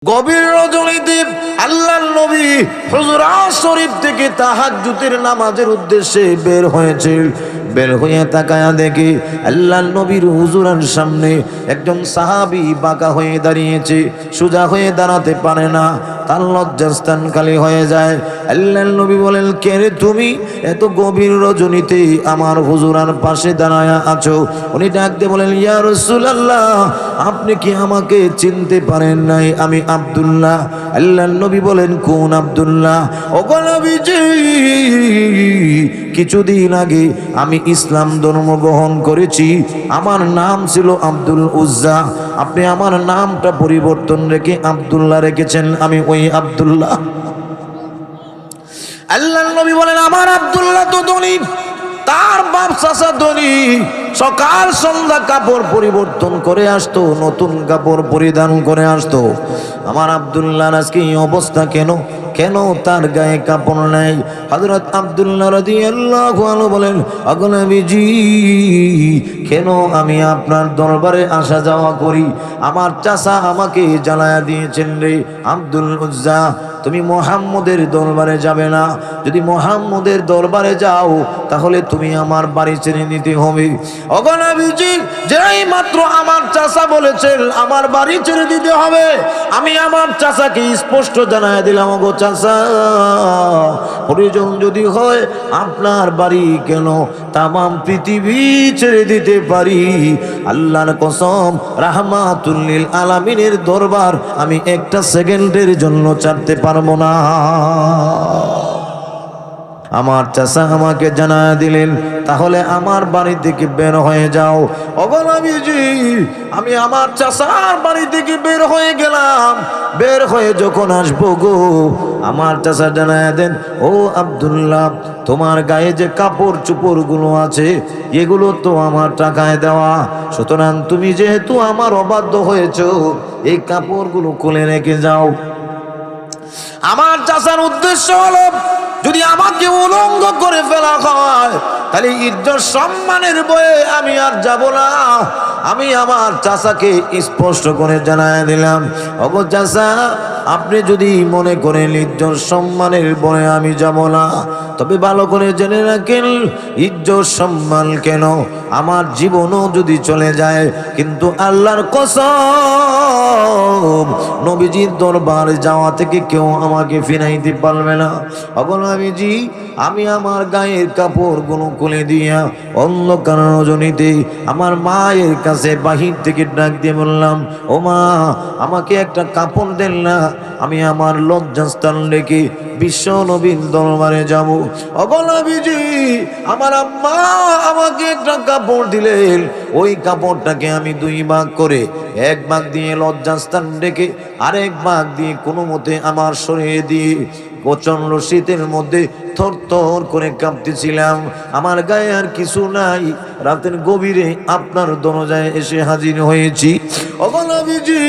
গভীর রজনীতে আল্লাহর নবী হুজুরাত শরীফ থেকে তাহাজ্জুদের নামাজের উদ্দেশ্যে বের হয়েছে। বের হয়ে তাকায়া দেখে আল্লাহর নবীর হুজুরের সামনে একজন সাহাবী বাঁকা হয়ে দাঁড়িয়েছে, সোজা হয়ে দাঁড়াতে পারে না, তার লজ্জাস্থান খালি হয়ে যায়। আল্লাহর নবী বলেন, কে রে তুমি? এত গভীর রজনীতে আমার হুজুরার পাশে দাঁড়ায়া আছো। উনি ডাক দিয়ে বলেন, ইয়া রাসূলুল্লাহ, আপনি কি আমাকে চিনতে পারেন নাই? আমি আব্দুল্লাহ। আল্লাহর নবী বলেন, কোন আব্দুল্লাহ? ওগো নবীজি, কিছুদিন আগে আমি ইসলাম ধর্ম গ্রহণ করেছি, আমার নাম ছিল আব্দুল উজ্জা, আপনি আমার নামটা পরিবর্তন রেখে আব্দুল্লাহ রেখেছেন, আমি ওই আব্দুল্লাহ। আল্লাহর নবী বলেন, আমার আব্দুল্লাহ তো ধনী, তার বাপ চাচা ধনী, সকাল সন্ধ্যা কাপড় পরিবর্তন করে আসতো, নতুন কাপড় পরিধান করে আসতো। আমার আব্দুল্লাহর আজকে এই অবস্থা কেন? কেন তার গায়ে কাপড় নাই? হযরত আব্দুল্লাহ রাদিয়াল্লাহু আনহু বলেন, ওগো নবীজি, কেন আমি আপনার দরবারে আসা যাওয়া করি? আমার চাচা আমাকে জানায়া দিয়েছেন, রে আব্দুল উজ্জা, তুমি মুহাম্মদের দরবারে যাবে না। যদি মুহাম্মদের দরবারে যাও তাহলে তুমি আমার বাড়ি ছেড়ে নিতে হবে। ওগো নবীজি, যেই মাত্র আমার চাচা বলেছেন আমার বাড়ি ছেড়ে দিতে হবে, আমি আমার চাচাকে স্পষ্ট জানায় দিলাম, ওগো চাচা, প্রয়োজন যদি হয় আপনার বাড়ি কেন তামাম পৃথিবী ছেড়ে দিতে পারি। আল্লাহর কসম, রাহমাতুল লিল আলামিনের দরবার আমি একটা সেকেন্ডের জন্য ছাড়তে পারবো না। আমার চাচা আমাকে জানায় দিলেন, তাহলে আমার বাড়ি থেকে বের হয়ে যাও। ওগো নবীজি, আমি আমার চাচার বাড়ি থেকে বের হয়ে গেলাম। বের হয়ে যখন আসবো গো, আমার চাচা জানায় দেন, ও আব্দুল্লাহ, তোমার গায়ে যে কাপড় চোপড় গুলো আছে এগুলো তো আমার টাকায় দেওয়া, সুতরাং তুমি যেহেতু আমার অবাধ্য হয়েছো, এই কাপড়গুলো খুলে রেখে যাও। আমার চাচার উদ্দেশ্য হলো, যদি আমাকে উলঙ্গ করে ফেলা হয় তাহলে ইজ্জত সম্মানের বয়ে আমি আর যাব না। আমি আমার চাচাকে স্পষ্ট করে জানায় দিলাম, ওগো চাচা, আপনি যদি মনে করেন ইজ্জত সম্মানের বয়ে আমি যাব না, তবে ভালো করে জেনে রাখেন, ইজ্জত সম্মান কেন, আমার জীবনও যদি চলে যায়, কিন্তু আল্লাহর কসম, নবীজির দরবারে যাওয়া থেকে কেউ আমাকে ফিরাইতে পারবে না। ওগো নবীজি, আমি আমার গায়ের কাপড়গুলো খুলে দিয়া অন্ধকার রজনীতে আমার মায়ের কাছে বাহির থেকে ডাক দিয়ে বললাম, ও মা, আমাকে একটা কাপড় দেন না, আমি আমার লজ্জাস্থান রেখে বিশ্ব নবীর দরবারে যাব। ওগো নবীজি, আমার আম্মা আমাকে একটা কাপড় দিলেন, ওই কাপড়টাকে আমি দুই ভাগ করে, এক ভাগ দিয়ে লজ্জাস্থান রেখে আরেক ভাগ দিয়ে কোনো মতে আমার শরীরে দিয়ে প্রচন্ড শীতের মধ্যে থরথর করে কাঁপতেছিলাম। আমার গায়ে আর কিছু নাই, রাতের গভীরে আপনার দরজায় এসে হাজির হয়েছি। ওগো নবীজি,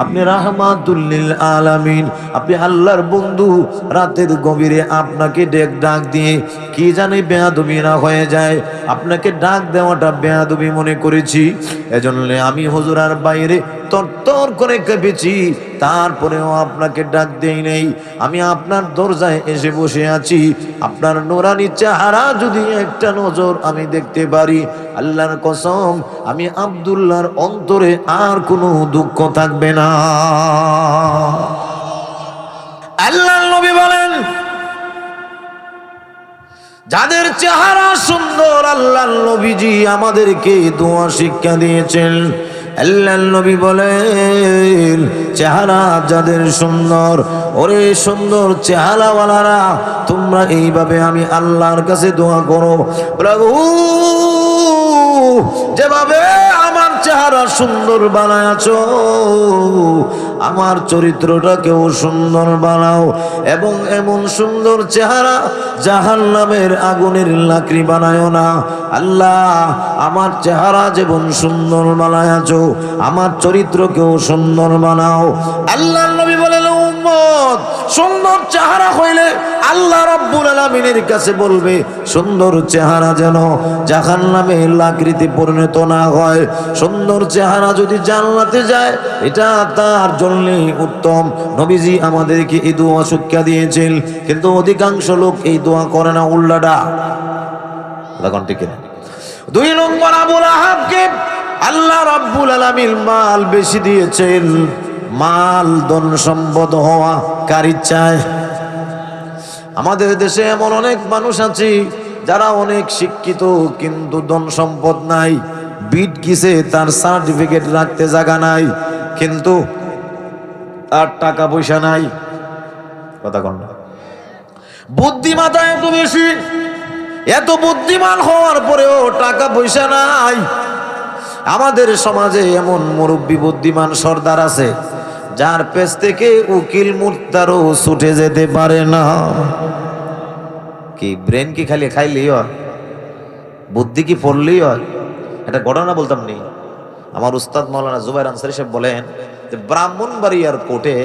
আপনি রাহমাতুল লিল আলামিন, আপনি আল্লাহর বন্ধু, রাতের গভীরে আপনাকে ডাক দিয়ে কি জানি বেয়াদবি না হয়ে যায়, আপনাকে ডাক দেওয়াটা বেয়াদবি মনে করেছি, এজন্য আমি হুজুরার বাইরে তরতর করে কেঁপেছি, তারপরেও আপনাকে ডাক দেই নেই। আমি আপনার দরজায় এসে বসে আছি, আপনার নুরানি চেহারা যদি একটা নজর আমি দেখতে পারি, আল্লাহর কসম, আমি আব্দুল্লাহর অন্তরে আর কোনো দুঃখ থাকবে না। আল্লাহর নবী বলেন, যাদের চেহারা সুন্দর, আল্লাহর নবীজি আমাদেরকে দোয়া শিক্ষা দিয়েছেন। আল্লাহর নবী বলেন, চেহারা যাদের সুন্দর, ওরে সুন্দর চেহারাওয়ালারা, তোমরা এইভাবে আমি আল্লাহর কাছে দোয়া করো, প্রভু, যেভাবে আমার চেহারা সুন্দর বানায়াছো, আমার চরিত্রটাকেও সুন্দর বানাও এবং এমন সুন্দর চেহারা জাহান্নামের আগুনের লাকড়ি বানায়ো না। আল্লাহ, আমার চেহারা যেমন সুন্দর বানায়াছো আমার চরিত্রকেও সুন্দর বানাও। আল্লাহর নবী বলেন, উম্মত সুন্দর চেহারা হইলে আল্লাহ রাব্বুল আলামিনের কাছে বলবে সুন্দর চেহারা যেন জাহান্নামের লাকড়িতে পরিণত না হয়। সুন্দর চেহারা যদি জান্নাতে যায় এটা তার জন্য উত্তম। নবীজি আমাদেরকে এই দোয়া শিক্ষা দিয়েছেন, কিন্তু অধিকাংশ লোক এই দোয়া করে না, উল্টাটা। দেখুন ঠিক না। 2 নম্বর, আবু লাহাবকে আল্লাহ রাব্বুল আলামিন মাল বেশি দিয়েছেন। মাল ধন সম্পদ হওয়া কার ইচ্ছায়? আমাদের দেশে এমন অনেক মানুষ আছে যারা অনেক শিক্ষিত কিন্তু ধন সম্পদ নাই। বিট কিসে তার সার্টিফিকেট রাখতে জায়গা নাই, কিন্তু আর টাকা পয়সা নাই। কথা কন না। বুদ্ধিমত্তা এত বেশি, এত বুদ্ধিমান হওয়ার পরেও টাকা পয়সা নাই। আমাদের সমাজে এমন মুরব্বী বুদ্ধিমান সর্দার আছে যার পেছ থেকে উকিল মুর্তারও ছুটে যেতে পারে না। কি ব্রেন কি খালি খাইলেই হয়? বুদ্ধি কি পড়লেই হয়? একটা ঘটনা বলতাম নি। আমার উস্তাদ মাওলানা জুবাইর আনসারী সাহেব বলেন যে ব্রাহ্মণবাড়িয়ার কোর্টে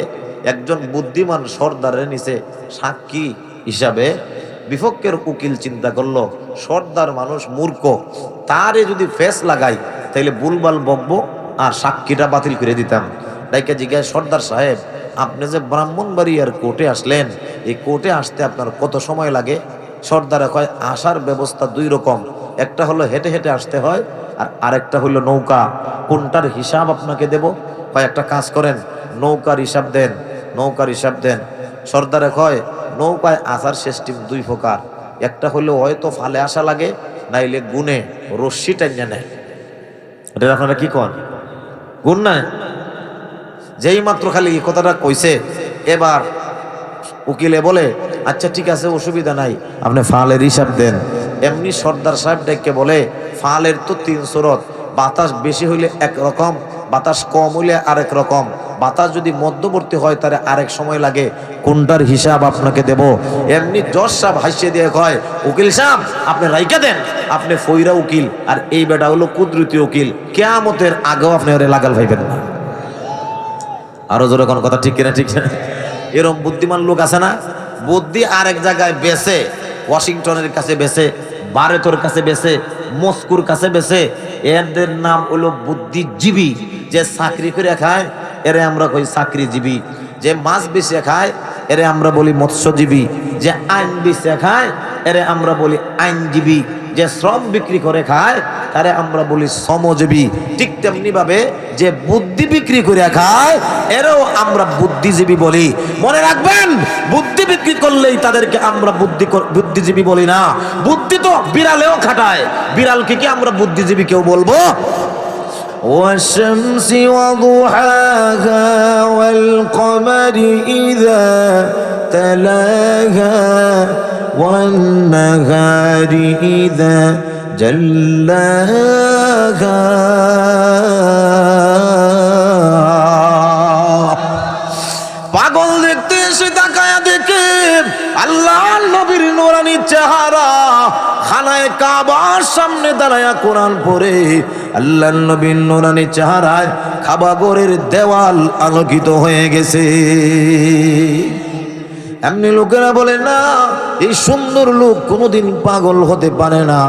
একজন বুদ্ধিমান সর্দারের নিচে সাক্ষী হিসাবে বিপক্ষের উকিল চিন্তা করলো সর্দার মানুষ মূর্খ, তারে যদি ফেস লাগাই তাইলে বুলবাল বকবো আর সাক্ষীটা বাতিল করে দিতাম। ডাইকা জিজ্ঞাসা, সর্দার সাহেব আপনি যে ব্রাহ্মণবাড়িয়ার কোর্টে আসলেন, এই কোর্টে আসতে আপনার কত সময় লাগে? সর্দারে কয়, আসার ব্যবস্থা 2 রকম, একটা হলো হেঁটে হেঁটে আসতে হয় আর আরেকটা হলো নৌকা। কোনটার হিসাব আপনাকে দেব? কয় একটা কাজ করেন, নৌকার হিসাব দেন। নৌকার হিসাব দেন। সর্দারে কয়, নৌকায় আসার সিস্টেম 2 প্রকার, একটা হলো হয়তো ফালে আসা লাগে, নাইলে গুনে রশ্মি টাইনে নেয়। এটা আপনারা কি কন? গুণ নাই? যেই মাত্র খালি এই কথাটা কইছে, এবার উকিলে বলে আচ্ছা ঠিক আছে অসুবিধা নাই, আপনি ফালের হিসাব দেন। এমনি সর্দার সাহেব ডেকে বলে ফালের তো 3 সুরত, বাতাস বেশি হইলে একরকম, বাতাস কম হইলে আরেক রকম, বাতাস যদি মধ্যবর্তী হয় তাহলে আরেক সময় লাগে, কোনটার হিসাব আপনাকে দেব? এমনি জজ সাহেব হাসিয়ে দিয়ে কয়, উকিল সাহেব আপনি রাইকা দেন, আপনি ফইরা উকিল আর এই বেটা হলো কুদরতি উকিল, কিয়ামতের আগেও আপনি ওরে লাগাল ভাইবেন না। আরো জোরে কোন কথা ঠিক কিনা? ঠিক কিনা? এরকম বুদ্ধিমান লোক আছে না? বুদ্ধি আরেক জায়গায় বেছে, ওয়াশিংটনের কাছে বেছে, ভারতের কাছে বেছে, মস্কোর কাছে বেছে। এদের নাম হলো বুদ্ধিজীবী। যে চাকরি করে খায় এরে আমরা কই চাকরিজীবী, যে মাছ বেচে খায় এরে আমরা বলি মৎস্যজীবী, যে আইন বেচে খায় এরে আমরা বলি আইনজীবী, যে শ্রম বিক্রি করে খায় তারে আমরা বলি শ্রমজীবী। ঠিক তেমনি ভাবে যে বুদ্ধি বিক্রি করে খায় এরও আমরা বুদ্ধিজীবী বলি। মনে রাখবেন, বুদ্ধি বিক্রি করলেই তাদেরকে আমরা বুদ্ধিজীবী বলি না। বুদ্ধি তো বিড়ালেও খাটায়, বিড়ালকে কি আমরা বুদ্ধিজীবী কেউ বলবো? والشمس وضحاها والقمر إذا تلاها والنهار إذا جلاها পাগল দেখতে এসে তাকায়া দেখে আল্লাহ নবীর নূরানি চেহারা, খানায়ে কাবার সামনে দাঁড়ায়া কোরআন পড়ে আল্লাহ নবীর নূরানি চেহারায় কাবা ঘরের দেওয়াল আলোকিত হয়ে গেছে। এমনি লোকেরা বলে না এই সুন্দর লোক কোনোদিন পাগল হতে পারে না।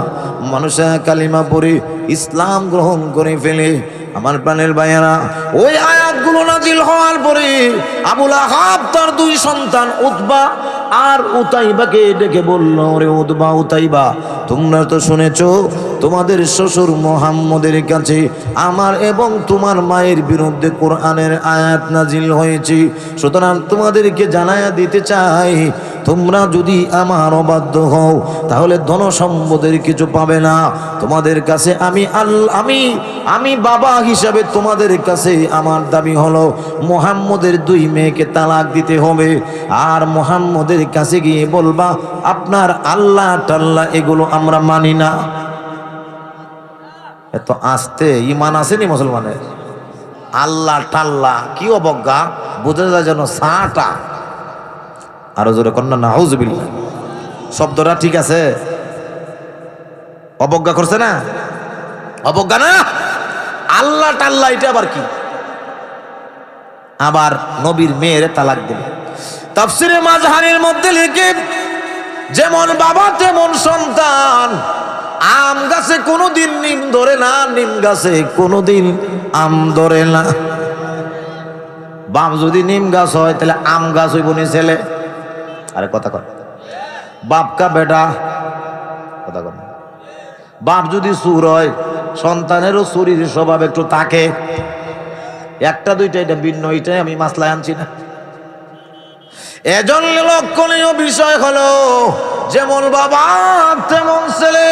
মানুষের কালিমা পড়ে ইসলাম গ্রহণ করে ফেলে। আমার প্রাণের ভাইয়েরা, ওই আয়াতগুলো নাজিল হওয়ার পরে আবু লাহাব তার 2 সন্তান উতবা আর উতাইবাকে ডেকে বলল, রে উতবা উতাইবা, তোমরা তো শুনেছো তোমাদের শ্বশুর মুহাম্মদের কাছে আমার এবং তোমার মায়ের বিরুদ্ধে কোরআনের আয়াত নাজিল হয়েছে, সুতরাং তোমাদেরকে জানায়া দিতে চাই তোমরা যদি আমার অবাধ্য হও তাহলে ধন সম্পদের কিছু পাবে না। তোমাদের কাছে আমি বাবা হিসাবে তোমাদের কাছে আমার দাবি হলো মুহাম্মদের 2 মেয়েকে তালাক দিতে হবে, আর মুহাম্মদের কাছে গিয়ে বলবা আপনার আল্লাহ টাল্লাহ এগুলো আমরা মানি না। এত আস্তে ইমান আসেনি মুসলমানের? আল্লাহ টাল্লা কি অবজ্ঞা, বোঝা যায় যেন সাটা। আরো জোরে কন্যা নাউজুবিল্লাহ। শব্দটা ঠিক আছে? অবজ্ঞা করছে না? অবজ্ঞা না, আল্লাহ টাল্লা এটা আবার কি? আবার নবীর মেয়ের তালাক দিল। তাফসিরে মাযহারির মধ্যে লিখে, যেমন বাবা তেমন সন্তান। আম গাছে কোনোদিন নিম ধরে না, নিম গাছে কোনোদিন আম ধরে না। বাপ যদি নিম গাছ হয় তাহলে আম গাছ হইব নি ছেলে? আরে কথা কর, বাপ কা বেটা, কথা কর। বাপ যদি চুর হয়, সন্তানেরও চুরির স্বভাব একটু থাকে। একটা দুইটা এটা ভিন্ন, এটাই আমি মাসলায় আনছি না। এজন্য লক্ষণীয় বিষয় হলো, যেমন বাবা তেমন ছেলে।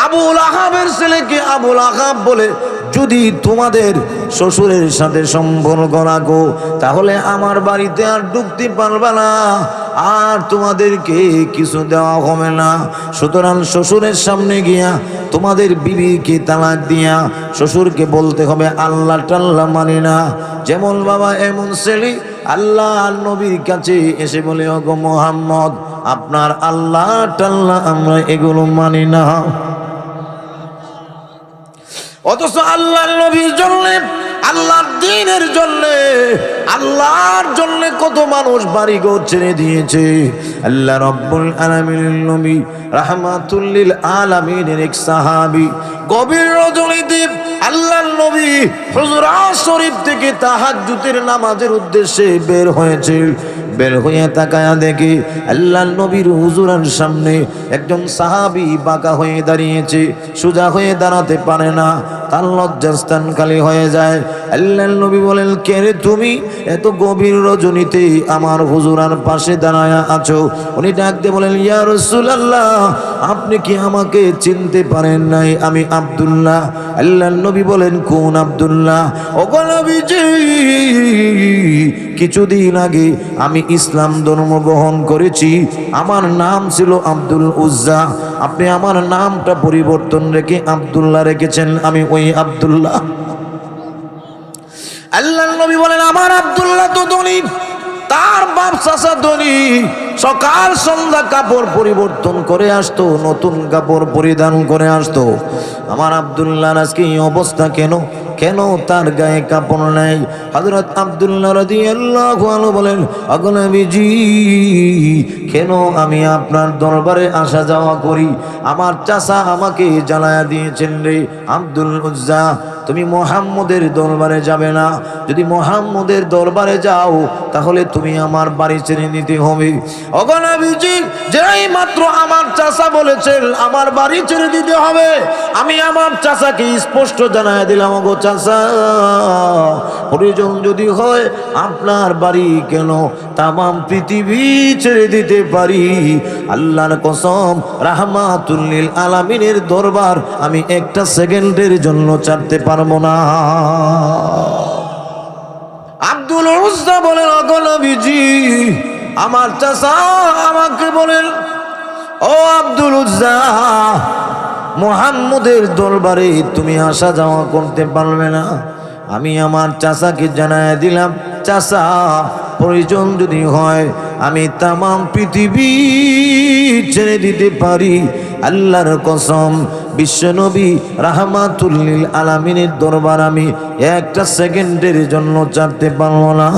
আবুল আহাবের ছেলেকে আবুল আহাব বলে যদি তোমাদের শ্বশুরের সাথে সম্পর্ক রাখো, তাহলে আমার বাড়িতে আর ঢুকতে পারবে না, আর তোমাদেরকে কিছু দেওয়া হবে না। সুতরাং শ্বশুরের সামনে গিয়া তোমাদের বিবিকে তালাক দিয়া শ্বশুরকে বলতে হবে আল্লাহ টাল্লা মানি না। যেমন বাবা এমন ছেলে আল্লাহ নবীর কাছে এসে বলে, ওগো মুহাম্মদ, আপনার আল্লাহ টাল্লা আমরা এগুলো মানি না। অথচ আল্লাহর নবীর জন্য, আল্লাহর দ্বীনের জন্য, আল্লাহর জন্য কত মানুষ বাড়িঘর ছেড়ে দিয়েছে। আল্লাহ রাব্বুল আলামিনের নবী রাহমাতুল লিল আলামিনের এক সাহাবী গভীর রজনীতে আল্লাহর নবী হুজুরাত শরীফ থেকে তাহাজ্জুদের নামাজের উদ্দেশ্যে বের হয়েছে। বের হয়ে তাকায়া দেখে আল্লাহর নবীর হুজুরের সামনে একজন সাহাবী বাঁকা হয়ে দাঁড়িয়েছে, সোজা হয়ে দাঁড়াতে পারে না, তার লজ্জাস্থান খালি হয়ে যায়। আল্লাহর নবী বলেন, কে রে তুমি? এত গভীর রজনীতে আমার হুজুরার পাশে দাঁড়ায়া আছো। উনি ডাক দিয়ে বলেন, ইয়া রাসূলুল্লাহ, আপনি কি আমাকে চিনতে পারেন নাই? আমি আব্দুল্লাহ। আল্লাহর নবী বলেন, কোন আব্দুল্লাহ? ওগো নবীজি, কিছুদিন আগে আমি ইসলাম ধর্ম গ্রহণ করেছি, আমার নাম ছিল আব্দুল উজ্জা, আপনি আমার নামটা পরিবর্তন রেখে আব্দুল্লাহ রেখেছেন, আমি ওই আব্দুল্লাহ। আল্লাহর নবী বলেন, আমার আব্দুল্লাহ তো ধনী, তার বাপ চাচা ধনী, সকাল সন্ধ্যা কাপড় পরিবর্তন করে আসতো, নতুন কাপড় পরিধান করে আসতো। আমার আব্দুল্লাহর আজকে এই অবস্থা কেন? কেন তার গায়ে কাপড় নাই? হযরত আব্দুল্লাহ রাদিয়াল্লাহু আনহু বলেন, ওগো নবীজি, কেন আমি আপনার দরবারে আসা যাওয়া করি? আমার চাচা আমাকে জানায়া দিয়েছেন, রে আব্দুল উজ্জা, তুমি মুহাম্মদের দরবারে যাবে না। যদি মুহাম্মদের দরবারে যাও, তাহলে তুমি আমার বাড়ি ছেড়ে নিতে হবে। ওগো নবীজি, যেই মাত্র আমার চাচা বলেছেন আমার বাড়ি ছেড়ে দিতে হবে, আমি আমার চাচাকে স্পষ্ট জানায়া দিলাম, ওগো চাচা, প্রয়োজন যদি হয় আপনার বাড়ি কেন, তামাম পৃথিবী ছেড়ে দিতে পারি। আল্লাহর কসম, রাহমাতুল লিল আলামিনের দরবার আমি একটা সেকেন্ডের জন্য ছাড়তে পারবো না। আব্দুল উজ্জা বলেন, ওগো নবীজি, আমার চাচা আমাকে বলেন, ও আব্দুল উজ্জা, মুহাম্মদের দরবারে তুমি আসা যাওয়া করতে পারবে না। আমি আমার চাচাকে জানায় দিলাম, চাচা, প্রয়োজন যদি হয় আমি তামাম পৃথিবী ছেড়ে দিতে পারি। আল্লাহর কসম, বিশ্বনবী রাহমাতুল লিল আলামিনের দরবার আমি একটা সেকেন্ডের জন্য ছাড়তে পারবো না।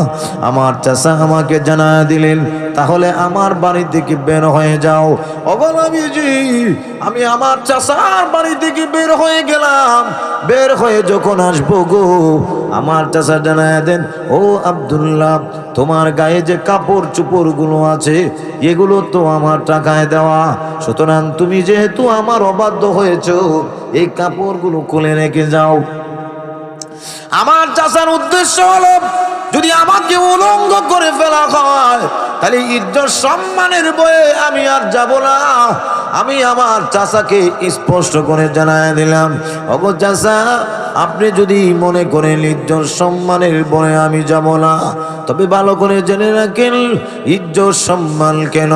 আমার চাচা আমাকে জানায় দিলেন, তাহলে আমার বাড়ি থেকে বের হয়ে যাও। ওগো নবীজি, আমি আমার চাচার বাড়ি থেকে বের হয়ে গেলাম। বের হয়ে যখন আসবো গো, আমার চাচা জানায় দেন, ও আব্দুল্লাহ, তোমার গায়ে যে কাপড় চোপড় গুলো আছে, এগুলো তো আমার টাকায় দেওয়া, সুতরাং তুমি যেহেতু আমার অবাধ্য হয়েছো, এই কাপড়গুলো খুলে রেখে যাও। আমার চাচার উদ্দেশ্য হলো, যদি আমাকে উলঙ্গ করে ফেলা হয়, খালি ইজ্জত সম্মানের বয়ে আমি আর যাব না। আমি আমার চাচাকে স্পষ্ট করে জানায় দিলাম, ওগো চাচা, আপনি যদি মনে করেন ইজ্জত সম্মানের বয়ে আমি যাব না, তবে ভালো করে জেনে রাখেন, ইজ্জত সম্মান কেন,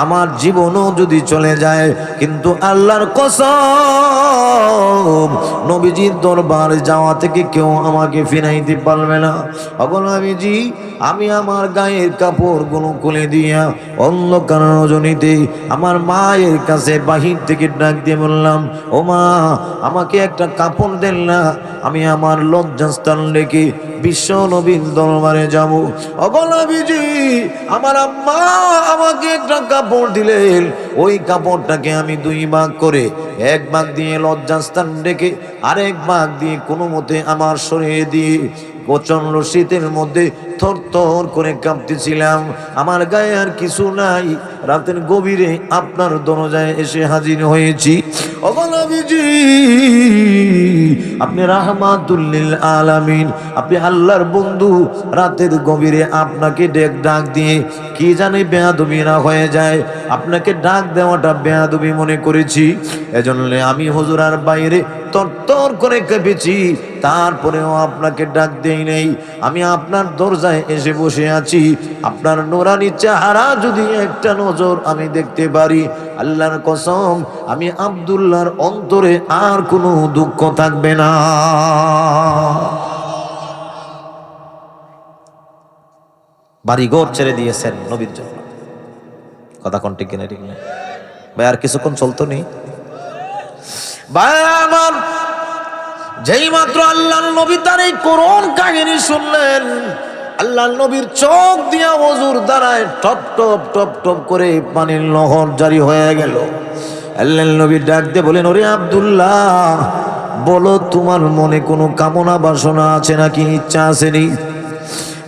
আমার জীবনও যদি চলে যায়, কিন্তু আল্লাহর কসম নবীজির দরবার যাওয়া থেকে কেউ আমাকে ফিরাইতে পারবে না। ওগো নবীজি, আমি আমার গায়ের কাপড়গুলো খুলে দিয়া অন্ধকার রজনীতে আমার মায়ের কাছে বাহির থেকে ডাক দিয়ে বললাম, ও মা, আমাকে একটা কাপড় দেন না, আমি আমার লজ্জাস্থান রেখে বিশ্ব নবীর দরবারে যাব। ওগো নবীজি, আমার আম্মা আমাকে একটা কাপড় দিলেন, ওই কাপড়টাকে আমি দুই ভাগ করে এক ভাগ দিয়ে লজ্জাস্থান রেখে আরেক ভাগ দিয়ে কোনো মতে আমার শরীরে দিয়ে প্রচন্ড শীতের মধ্যে থর থর করে কাঁপতেছিলাম। আমার গায়ে আর কিছু নাই, রাতের গভীরে আপনার দরজায় এসে হাজির হয়েছি। ওগো নবীজি, আপনি রাহমাতুল লিল আলামিন, আপনি আল্লাহর বন্ধু, রাতের গভীরে আপনাকে ডাক দিয়ে কি জানি বেয়াদবি না হয়ে যায়, আপনাকে ডাক দেওয়াটা বেয়াদবি মনে করেছি, এজন্য আমি হুজুরার বাইরে তরতর করে কেঁপেছি, তারপরেও আপনাকে ডাক দেই নেই। আমি আপনার দরজায় এসে বসে আছি, আপনার নোরানি চেহারা যদি একটা নজর আমি দেখতে পারি, আল্লাহর কসম আমি আব্দুল্লাহর অন্তরে আর কোনো দুঃখ থাকবে না। বাড়িঘর ছেড়ে দিয়েছেন নবীর জন্য। কথা কোন ঠিক কিনা? ঠিক না ভাই? আর কিছুক্ষণ চলতো নি ভাই আমার। যেই মাত্র আল্লাহর নবী তার এই করুণ কাহিনী শুনলেন, আল্লাহর নবীর চোখ দিয়া ওযুর দ্বারায় টপ টপ টপ টপ করে পানির নহর জারি হয়ে গেল। আল্লাহর নবী ডাক দিয়ে বলেন, ওরে আব্দুল্লাহ, বলো তোমার মনে কোনো কামনা বাসনা আছে নাকি, ইচ্ছা আছে নি?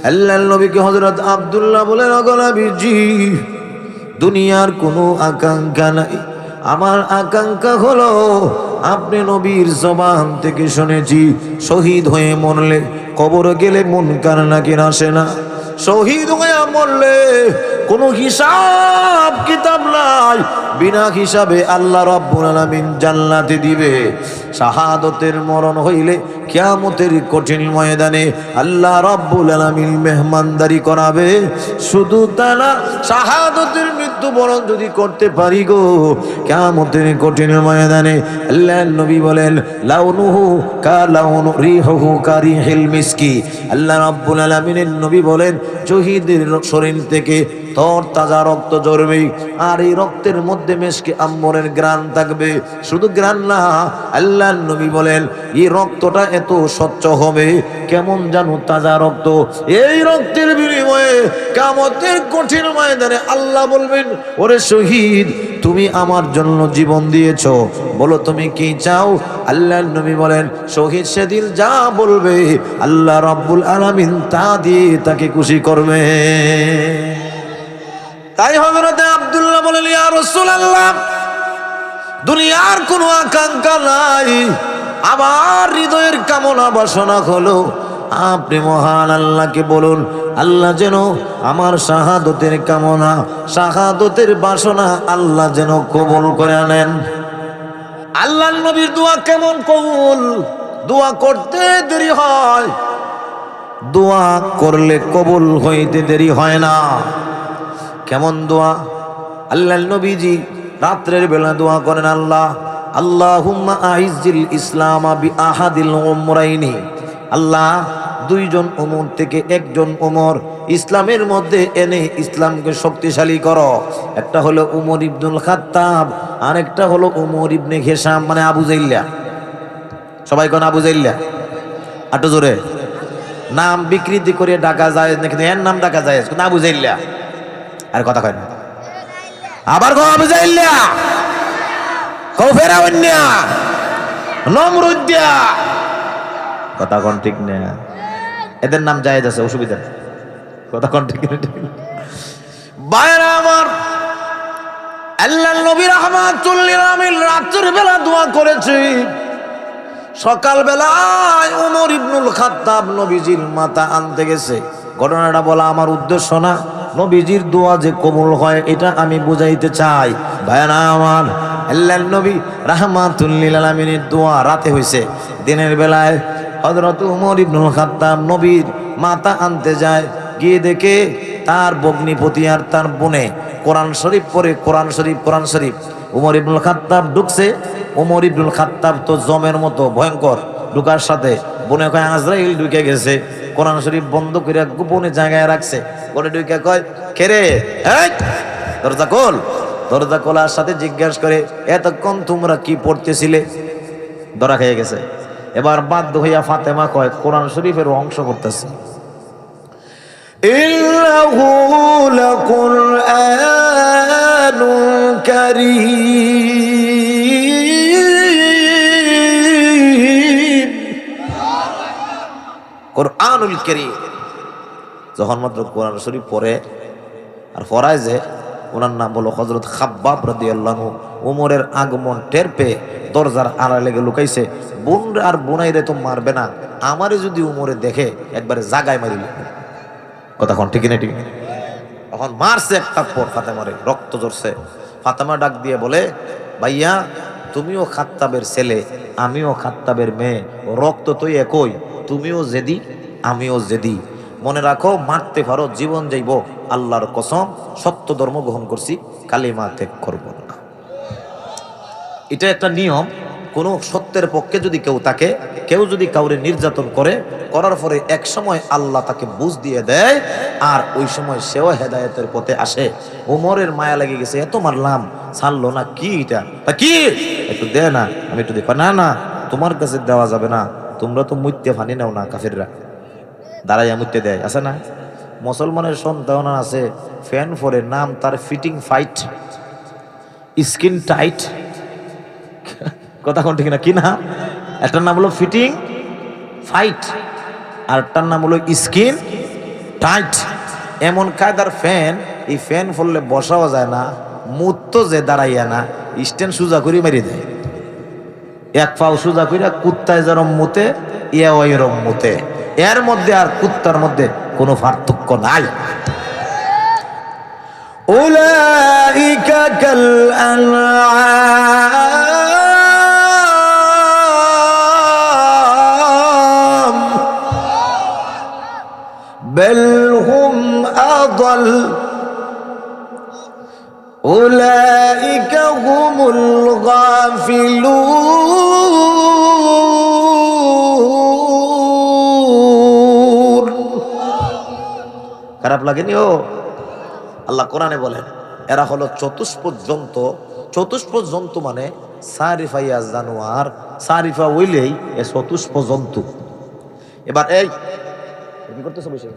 আল্লাহর নবীকে হযরত আব্দুল্লাহ বলেন, ওগো নবীজি, দুনিয়ার কোনো আকাঙ্ক্ষা নাই, আমার আকাঙ্ক্ষা হলো আপনি নবীর জবান থেকে শুনেছি শহীদ হয়ে মরলে কবরে গেলে মুনকার নাকির আসে না, শহীদ হয়ে মরলে কোনো হিসাব কিতাব নাই, বিনা হিসাবে আল্লাহ রাব্বুল আলামিন জান্নাতে দিবে। শাহাদতের মরণ হইলে কিয়ামতের কঠিন ময়দানে আল্লাহ রাব্বুল আলামিন মেহমানদারি করাবে। শুধু তা না, শাহাদতের মৃত্যুবরণ যদি করতে পারি গো, কিয়ামতের কঠিন ময়দানে আল্লাহর নবী বলেন, লাউনুহু কা লাউনু রিহুহু কা রিহিল মিসকি। আল্লাহ রাব্বুল আলামিনের নবী বলেন, শহীদের শরীর থেকে তোর তাজা রক্ত ঝরবে, আর এই রক্তের মধ্যে মেশকে আম্বরের ঘ্রাণ থাকবে। শুধু ঘ্রাণ না, আল্লাহর নবী বলেন, এই রক্তটা এত স্বচ্ছ হবে, কেমন জানো তাজা রক্ত। এই রক্তের বিনিময়ে কিয়ামতের কঠিন ময়দানে আল্লাহ বলবেন, ওরে শহীদ, তুমি আমার জন্য জীবন দিয়েছো, বলো তুমি কি চাও? আল্লাহর নবী বলেন, শহীদ সেদিন যা বলবে আল্লাহ রাব্বুল আলামিন তা দিয়ে তাকে খুশি করবে। তাই হযরত আব্দুল্লাহ বলেন, ইয়া রাসূলুল্লাহ, দুনিয়ার কোনো আকাঙ্ক্ষা নাই, আমার হৃদয়ের কামনা বাসনা হলো আপনি মহান আল্লাহকে বলুন, আল্লাহ যেন আমার শাহাদতের কামনা, শাহাদতের বাসনা আল্লাহ যেন কবুল করে নেন। আল্লাহর নবীর দোয়া কেমন কবুল? দোয়া করতে দেরি হয়, দোয়া করলে কবুল হইতে দেরি হয় না। কেমন দোয়া? আল্লাহর নবীজি রাত্রের বেলা দোয়া করেন, আল্লাহ আল্লাহুম্মা আইজ্জিল ইসলামা বি আহাদিল উমরাইনি। আল্লাহ, দুইজন ওমর থেকে একজন ওমর ইসলামের মধ্যে এনে ইসলামকে শক্তিশালী করো। একটা হলো উমর ইবনুল খাত্তাব, আর একটা হলো উমর ইবনে হিশাম, মানে আবু জাইল্লা। সবাই কোন আবু জাইল্লা? আটো জোরে। নাম বিকৃতি করে ডাকা যায় না, কিন্তু এর নাম ডাকা যায়, কিন্তু আবু জাইল্লা। আর কথা কয় না, আবার কো আবু জাইল্লা, কো ফেরাউন্না, নমরুদ্দিয়া। কথা কোন ঠিক না? এদের নাম জায়েজ আছে, অসুবিধা নেই। কথা কোন ঠিক না? বাইরে আমার আল্লাহর নবী রাহমাতুল লিল আলামিন রাতের বেলা দোয়া করেছে। সকাল বেলায় ওমর ইবনুল খাত্তাব নবীজির মাথা আনতে গেছে। ঘটনাটা বলা আমার উদ্দেশ্য না, নবীজির দোয়া যে কবুল হয় এটা আমি বুঝাইতে চাই। ভাইরা আমার, আল্লাহর নবী রাহমাতুল লিল আলামিনের দোয়া রাতে হইছে। দিনের বেলায় হযরত ওমর ইবনুল খাত্তাব নবীর মাথা আনতে যায়, গিয়ে দেখে তার ভগ্নিপতি আর তার বোনে কোরআন শরীফ পড়ে, কোরআন শরীফ। ওমর ইবনুল খাত্তাব ঢুকছে। ওমর ইবনুল খাত্তাব তো জমের মতো ভয়ঙ্কর, ঢুকার সাথে বোনে কয় আজরাইল ঢুকে গেছে। কোরআন শরীফ বন্ধ করে গোপনে জায়গায় রাখছে। বোনে ঢুকে কয় কে রে, এই দরজা খোল। দরজা খোলার সাথে জিজ্ঞাসা করে এতক্ষণ তোমরা কি পড়তেছিলে? ধরা খেয়ে গেছে। এবার বাধ্য হইয়া ফাতেমা কয় কোরআন শরীফের অংশ করতেছে। ইন্নাহু লাকুরআনুন কারীম, কোরআনুল কারীম। যখন মাত্র কোরআন শরীফ পড়ে আর পড়ায় যে, ওনার নাম হলো হযরত খাব্বাব রাদিয়াল্লাহু আনহু। ওমরের আগমন টের পেয়ে দরজার আড়ালে লেগে লুকাইছে। বোন আর বোনাইরে তো মারবে না, আমারে যদি ওমরে দেখে একবারে জাগায় মারিল। কথা কোন ঠিক না? ঠিক। এখন মারছে একটা পর ফাতেমারে, রক্ত ঝরছে। ফাতেমা ডাক দিয়ে বলে, ভাইয়া তুমিও খাত্তাবের ছেলে, আমিও খাত্তাবের মেয়ে, রক্ত তো একই, তুমিও জেদি আমিও জেদি। মনে রাখো, মারতে পারো, জীবন যাইব, আল্লাহর কসম সত্য ধর্ম গ্রহণ করছি, কালিমা ত্যাগ করব না। এটা একটা নিয়ম। কোন সত্যের পক্ষে যদি কেউ থাকে, কেউ যদি কাউরে নির্যাতন করার পরে এক সময় আল্লাহ তাকে বুঝ দিয়ে দেয়, আর ওই সময় সেও হেদায়েতের পথে আসে। ওমরের মায়া লেগে গেছে, এত মারলাম ছাড়লো না, কি এটা কি একটু দে না, আমি একটু দেখো। না না, তোমার কাছে দেওয়া যাবে না, তোমরা তো মুইতে ফানি নাও না, কাফেররা দাঁড়াইয়া মুইতে দেয়। আছে না? মুসলমানের সন্তান আছে, ফ্যান ফরে, নাম তার ফিটিং ফাইট, স্কিন টাইট। কথা কোন ঠিক না? কি না? একটার নাম হলো ফিটিং ফাইট, আর একটার নাম হলো স্কিন টাইট। এমন কায়দার ফ্যান, এই ফ্যান ফললে বসাও যায় না, মুত তো যে দাঁড়াইয়া না, স্ট্যান্ড সোজা করে মেরে দেয়। এক পাও সোজা করে কুত্তায় যেরম মুতে, ইয়া ওইরম মুতে। এর মধ্যে আর কুত্তার মধ্যে কোনো পার্থক্য নাই। উলাইকা কাল আনআম বাল হুম আদাল উলাইকা হুমুল গাফিলুন। খারাপ লাগেনি? ও আল্লাহ কোরআনে বলেন এরা হলো চতুষ্পদ জন্তু। চতুষ্পদ জন্তু মানে সারিফাইয়া জানোয়ার, সারিফা হইলেই এ চতুষ্প জন্তু। এবার এই কি করতেছ? বসে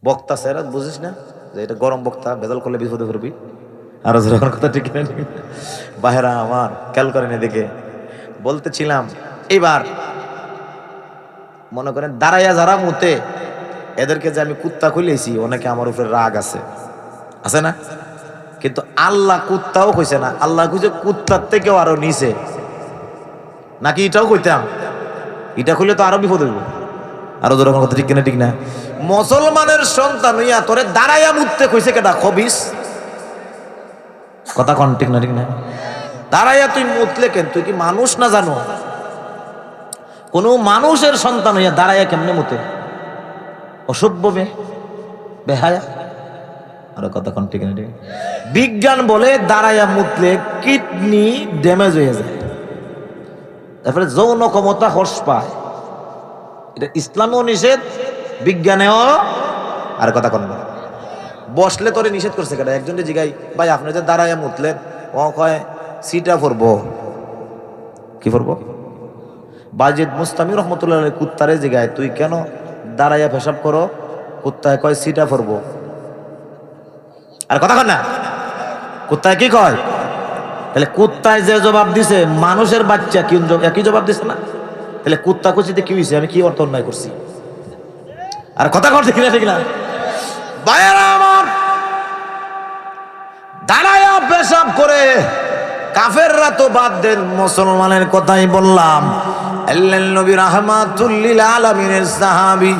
বক্তা স্যার, বুঝিস না যে এটা গরম বক্তা, বেদল করলে বিপদে পড়বি। আর যখন কথা ঠিক না, বাহেরা আমার খেয়াল করেন এদিকে। বলতেছিলাম এবার মনে করেন দাঁড়াইয়া যারা মুতে, এদেরকে যে আমি কুত্তা খুলেছি, অনেকে আমার উপরে রাগ আছে না? কিন্তু আল্লাহ কুত্তাও কইছে না, আল্লাহ কইছে কুত্তার থেকেও আরো নিচে। নাকি এটাও কইতাম? এটা খুলে তো আরো বিপদ হইব। আরো যখন কথা ঠিক কিনা? ঠিক না? মুসলমানের সন্তান হইয়া তোরে দাঁড়াইয়া মুততে কইছে কেডা? খবিস। কথা কোন ঠিক না? ঠিক না? দাঁড়াইয়া তুই মুতলে কেন? তুই কি মানুষ না জানো? কোন মানুষের সন্তান হইয়া দাঁড়াইয়া কেমনে মুতে? অসভ্য বেহায়া। আর কথা কোন ঠিক না? ঠিক। বিজ্ঞান বলে দাঁড়াইয়া মুতলে কিডনি ড্যামেজ হয়ে যায়, তারপরে যৌন ক্ষমতা হ্রাস পায়। এটা ইসলামেও নিষেধ, বিজ্ঞানেও। আর কথা কোন বসলে তোরে নিষেধ করছে কেন? একজনকে জিগাই, ভাই আপনি যে দাঁড়াইয়া মুতলেন, ও কয় সিটা পড়বো। কি পড়বো? বাজিদ মুস্তামি রহমতুল্লাহ কুত্তারে জিগায়, তুই কেন দাঁড়াইয়া পেশাব করো? কুত্তায় কয় সিটা পড়বো। আর কথা কন না, কুত্তায় কি কয়? তাহলে কুত্তায় যে জবাব দিছে, মানুষের বাচ্চা কি একই জবাব দিছে না? তাহলে কুত্তা কুচিতে কি হয়েছে? আমি কি অর্থ অন্যায় করছি? আর কথা কন ঠিক না? ঠিক না? ভাইয়েরা আমার, দাঁড়াইয়া পেশাব করে কাফেররা তো বাদ দেন, মুসলমানের কথাই বললাম। আল্লাহর নবী রাহমাতুল লিল আলামিনের সাহাবী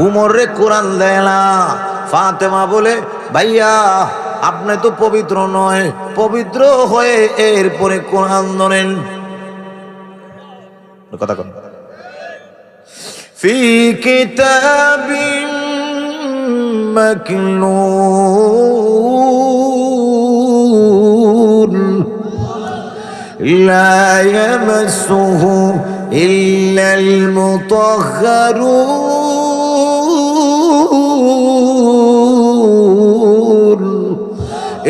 উমর রে কোরআন দেয় না। ফাতেমা বলে, ভাইয়া আপনি তো পবিত্র নয়, পবিত্র হয়ে এরপরে কোরআন ধরেন। কথা কন। ফি কিতাবিন মাকনুন লা ইয়ামাসসুহু ইল্লাল মুতাহহারুন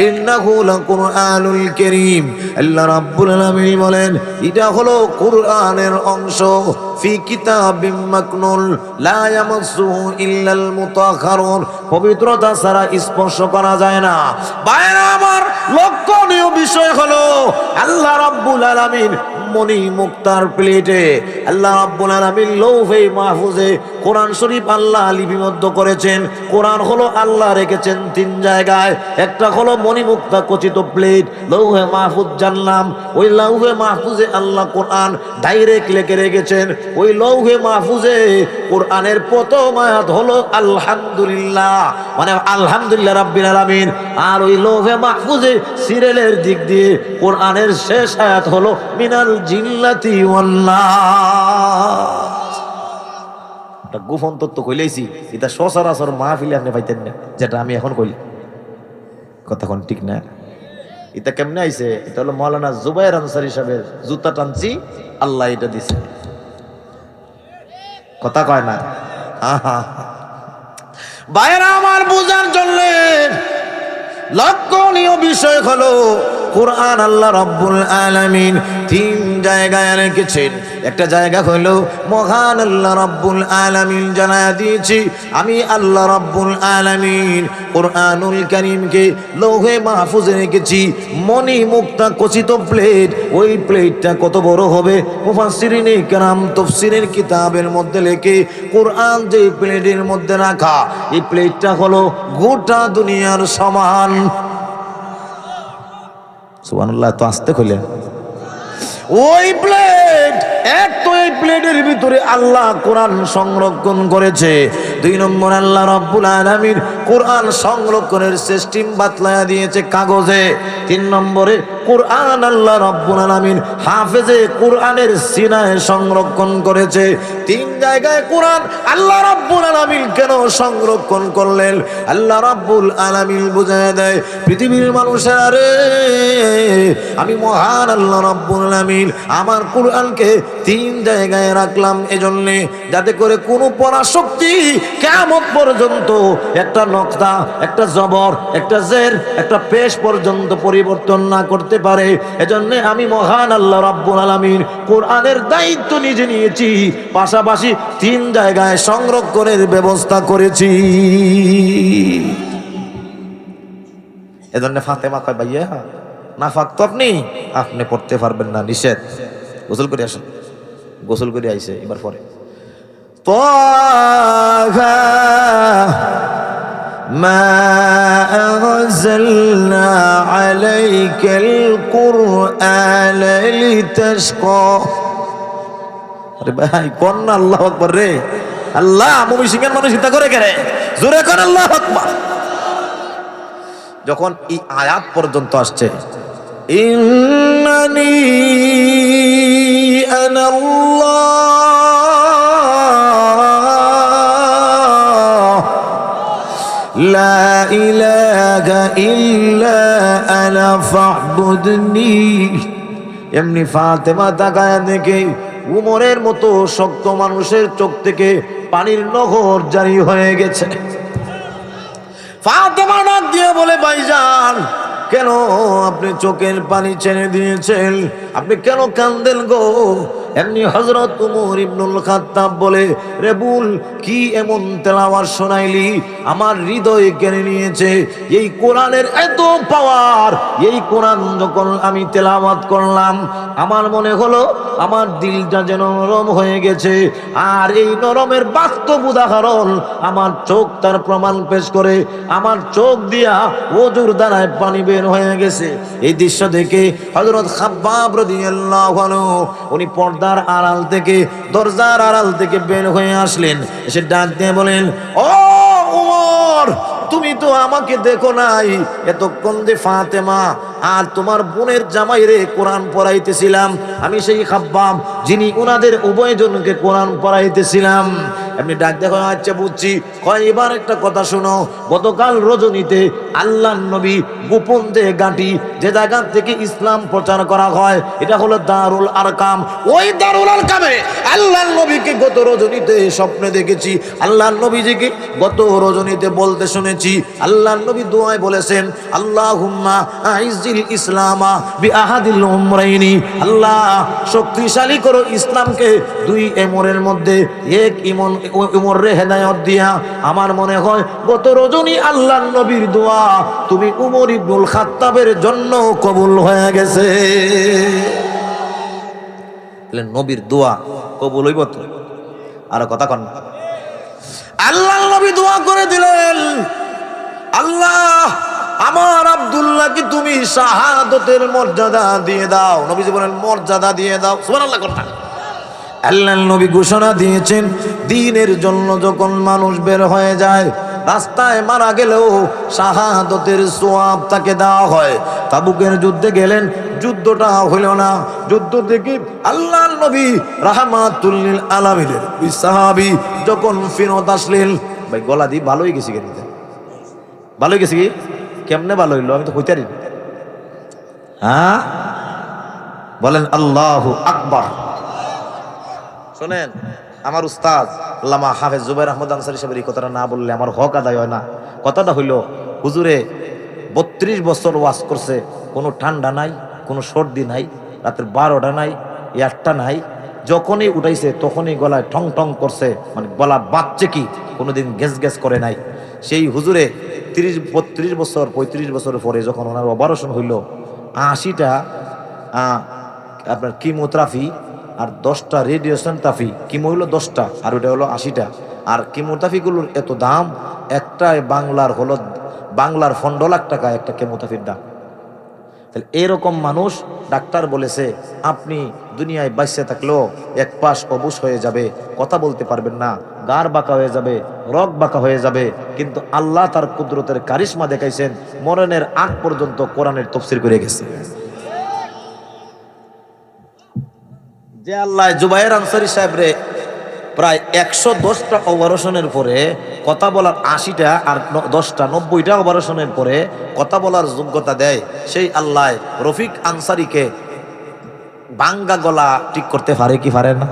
ইন্নাহু লাকুরআনুল কারীম। আল্লাহ রাব্বুল আলামিন বলেন এটা হলো কুরআনের অংশ। ফি কিতাবিম মাকনুন লা ইয়ামাসসুহু ইল্লাল মুতাহহারুন, পবিত্রতা ছাড়া স্পর্শ করা যায় না। ভাইরা আমার, লক্ষণীয় বিষয় হলো আল্লাহ রাব্বুল আলামিন মনি মুক্তার প্লেটে, আল্লাহ রাব্বুল আলামিন লৌহে মাহফুজে কোরআন শরীফ আল্লাহ লিপিবদ্ধ করেছেন। কোরআন হলো আল্লাহ রেখেছেন তিন জায়গায়, একটা হলো মণিমুক্তা খচিত প্লেট, লৌহে মাহফুজ জানলাম। ওই লৌহে মাহফুজে আল্লাহ কোরআন ডাইরেক্ট লিখে রেখেছেন। ওই লৌহে মাহফুজে কোরআনের প্রথম আয়াত হলো আলহামদুলিল্লাহ, মানে আলহামদুলিল্লাহ রাব্বিল আলামিন। আর ওই লৌহে মাহফুজে সিরিয়ালের দিক দিয়ে কোরআনের শেষ আয়াত হলো মিনাল জিন্নাতি ওয়ান নাস। এটা গোপন তত্ত্ব কইলেইছি, এটা সচরাচর মাহফিলে আপনি পাইতেন না, যেটা আমি এখন কইলি। কথা কোন ঠিক না? এটা কেমনে আইছে? এটা হলো মাওলানা জুবায়ের আনসারী সাহেবের জুতা টানছি, আল্লাহ এটা দিছে। কথা কয় না? ভাইরা আমার, বুঝার জন্য লক্ষণীয় বিষয় হলো কোরআন আল্লাহ রাব্বুল আলামিন তিন জায়গায় রেখেছেন। একটা জায়গা হলো মহান আল্লাহ রাব্বুল আলামিন জানায়া দিয়েছি, আমি আল্লাহ রাব্বুল আলামিন কোরআনুল কারীমকে লৌহে মাহফুজে রেখেছি মণি মুক্তা খচিত প্লেট। ওই প্লেটটা কত বড় হবে? মুফাসসিরিনে কেরাম তাফসীরের কিতাবের মধ্যে লেখে, কোরআন যে প্লেটের মধ্যে রাখা, এই প্লেটটা হলো গোটা দুনিয়ার সমান। সুবহানাল্লাহ, তো আসতে কইলেন। ওই প্লেট, এক তো এই প্লেটের ভিতরে আল্লাহ কোরআন সংরক্ষণ করেছে। দুই নম্বর, আল্লাহ রাব্বুল আলামিন কোরআন সংরক্ষণের সিস্টেম বাতলায়া দিয়েছে কাগজে। তিন নম্বরে কোরআন আল্লাহ রাব্বুল আলামিন হাফেজে কোরআনের সিনায় সংরক্ষণ করেছে। তিন জায়গায় কোরআন আল্লাহ রাব্বুল আলামিন কেন সংরক্ষণ করলেন? আল্লাহ রাব্বুল আলামিন বুঝায় দেয়, পৃথিবীর মানুষেরা রে, আমি মহান আল্লাহ রাব্বুল আলামিন আমার কোরআনকে তিন জায়গায় রাখলাম এজন্যে, যাতে করে কোনো পরাশক্তি কিয়ামত পর্যন্ত একটা নকতা, একটা জবর, একটা জের, একটা পেশ পর্যন্ত পরিবর্তন না করতে পারে। এজন্য আমি মহান আল্লাহ রাব্বুল আলামিন কোরআনের দায়িত্ব নিজে নিয়েছি, পাশাপাশি তিন জায়গায় সংরক্ষণের ব্যবস্থা করেছি। এজন্য ফাতেমা কয়, ভাইয়া নাফাক তো আপনি পড়তে পারবেন না, নিষেধ। গোসল করে আসেন। গোসল করে আইছে এবার পরে তাহা মা আনজালনা আলাইকাল কুরআন লিতাশকা। আরে ভাই কোন না, আল্লাহু আকবার রে। আল্লাহ মুমিন সিংহের মানুষ চিন্তা করে কেরে, জোরে কোন আল্লাহু আকবার। যখন এই আয়াত পর্যন্ত আসছে, ইন্নানি আনাল্লাহ লা ইলাহা ইল্লা আনা ফা'বুদনি, এমনি ফাতেমা তাকায়া দেখে উমরের মতো শক্ত মানুষের চোখ থেকে পানির নহর জারি হয়ে গেছে। ফাতেমা ডাক দিয়ে বলে, ভাইজান কেন আপনি চোখের পানি ছেড়ে দিয়েছেন? আপনি কেন কান্দেন গো? এমনি হযরত উমর ইবনুল খাত্তাব বলে, রেবুল কি এমন তেলাওয়াত শোনাইলি, আমার হৃদয় কেড়ে নিয়েছে। এই কোরআনের এত পাওয়ার, এই কোরআন যখন আমি তেলাওয়াত করলাম, আমার মনে হলো আমার দিলটা যেন নরম হয়ে গেছে। আর এই নরমের বাস্তব উদাহরণ আমার চোখ তার প্রমাণ পেশ করে। আমার চোখ দিয়া ওজুর দ্বারায় পানি বের হয়ে গেছে। এই দৃশ্য দেখে হযরত খাব্বাব রাদিয়াল্লাহু আনহু উনি পর্দা দরজার আড়াল থেকে বের হয়ে আসলেন, এসে ডাক দিয়ে বলেন, ও উমর, তুমি তো আমাকে দেখো নাই, এতক্ষণ যে ফাতেমা আর তোমার বোনের জামাইরে কোরআন পড়াইতেছিলাম, আমি সেই খাব্বাব যিনি উনাদের উভয়জনকে কোরআন পড়াইতেছিলাম। এমনি ডাক দেখো, আচ্ছা বুঝছি, কয় এবার একটা কথা শোনো, গতকাল রজনীতে আল্লাহর নবী গোপন যে গাঁটি, যে জায়গা থেকে ইসলাম প্রচার করা হয়, এটা হলো দারুল আরকাম। ওই দারুল আরকামে আল্লাহর নবীকে গত রজনীতে স্বপ্নে দেখেছি, আল্লাহর নবীজিকে গত রজনীতে বলতে শুনেছি। আল্লাহর নবী দোয়ায় বলেছেন, আল্লাহুম্মা আইজ্জিল ইসলামা বিআহাদিল উমরাইনি, আল্লাহ শক্তিশালী করো ইসলামকে দুই এমরের মধ্যে, এক উমরে হেদায়েত দিয়া। আমার মনে হয় গত রজনী আল্লাহর নবীর দোয়া তুমি উমর ইবনুল খাত্তাবের জন্য কবুল হয়ে গেছে। নবীর দোয়া কবুল হইব তো? আর কথা কন, আল্লাহর নবী দোয়া করে দিলেন, আল্লাহ আমার আব্দুল্লাহকে তুমি শাহাদতের মর্যাদা দিয়ে দাও। নবীজি বলেন, মর্যাদা দিয়ে দাও। সুবহানাল্লাহ কথা। আল্লাহর নবী ঘোষণা দিয়েছেন, দ্বীনের জন্য যখন মানুষ বের হয়ে যায়, রাস্তায় মারা গেলেও শাহাদতের সওয়াব তাকে দেওয়া হয়। তাবুকের যুদ্ধে গেলেন, যুদ্ধটা হইল না, যুদ্ধ থেকে আল্লাহর নবী রাহমাতুল লিল আলামিনের ওই সাহাবী যখন ফেরত আসলেন, ভাই গলা দিয়ে ভালোই গেছি, ভালোই গেছি কি? কেমনে ভালো হইলো আমি তো কইতে পারি। হ্যাঁ বলেন আল্লাহু আকবার। শোনেন, আমার উস্তাদ আল্লামা হাফেজ জুবাইর আহমদ আনসারী সাহেবের এই কথাটা না বললে আমার হক আদায় হয় না। কথাটা হইল, হুজুরে 32 বছর ওয়াজ করছে, কোনো ঠান্ডা নাই, কোনো সর্দি নাই, রাতের 12টা নাই, 1টা নাই, যখনই উঠাইছে তখনই গলায় ঠং ঠং করছে, মানে গলা বাজছে কি, কোনোদিন গ্যাস গ্যাস করে নাই। সেই হুজুরে 32 বছর 35 বছর পরে যখন ওনার অপারেশন হইল, 80টা আপনার কিমোথেরাপি আর 10টা রেডিয়েশন থেরাপি, কিমো হইলো 10টা আর ওটা হলো 80টা। আর কিমোথেরাপিগুলোর এত দাম, একটাই বাংলার 15 লাখ টাকা একটা কেমোথেরাপির দাম। তাহলে এরকম মানুষ, ডাক্তার বলেছে আপনি দুনিয়ায় বাঁচতে থাকলেও এক পাশ অবুশ হয়ে যাবে, কথা বলতে পারবেন না, গার বাঁকা হয়ে যাবে, রগ বাঁকা হয়ে যাবে, কিন্তু আল্লাহ তার কুদরতের কারিশমা দেখাইছেন, মরণের আগ পর্যন্ত কোরআনের তাফসীর করে গেছে। যে আল্লাহ জুবাইর আনসারী সাহেবরে প্রায় 110টা অপারেশনের পরে কথা বলার 80টা আর 10টা 90টা অপারেশনের পরে কথা বলার যোগ্যতা দেয়, সেই আল্লাহ রফিক আনসারীকে বাঙ্গা গলা ঠিক করতে পারে কি পারে না?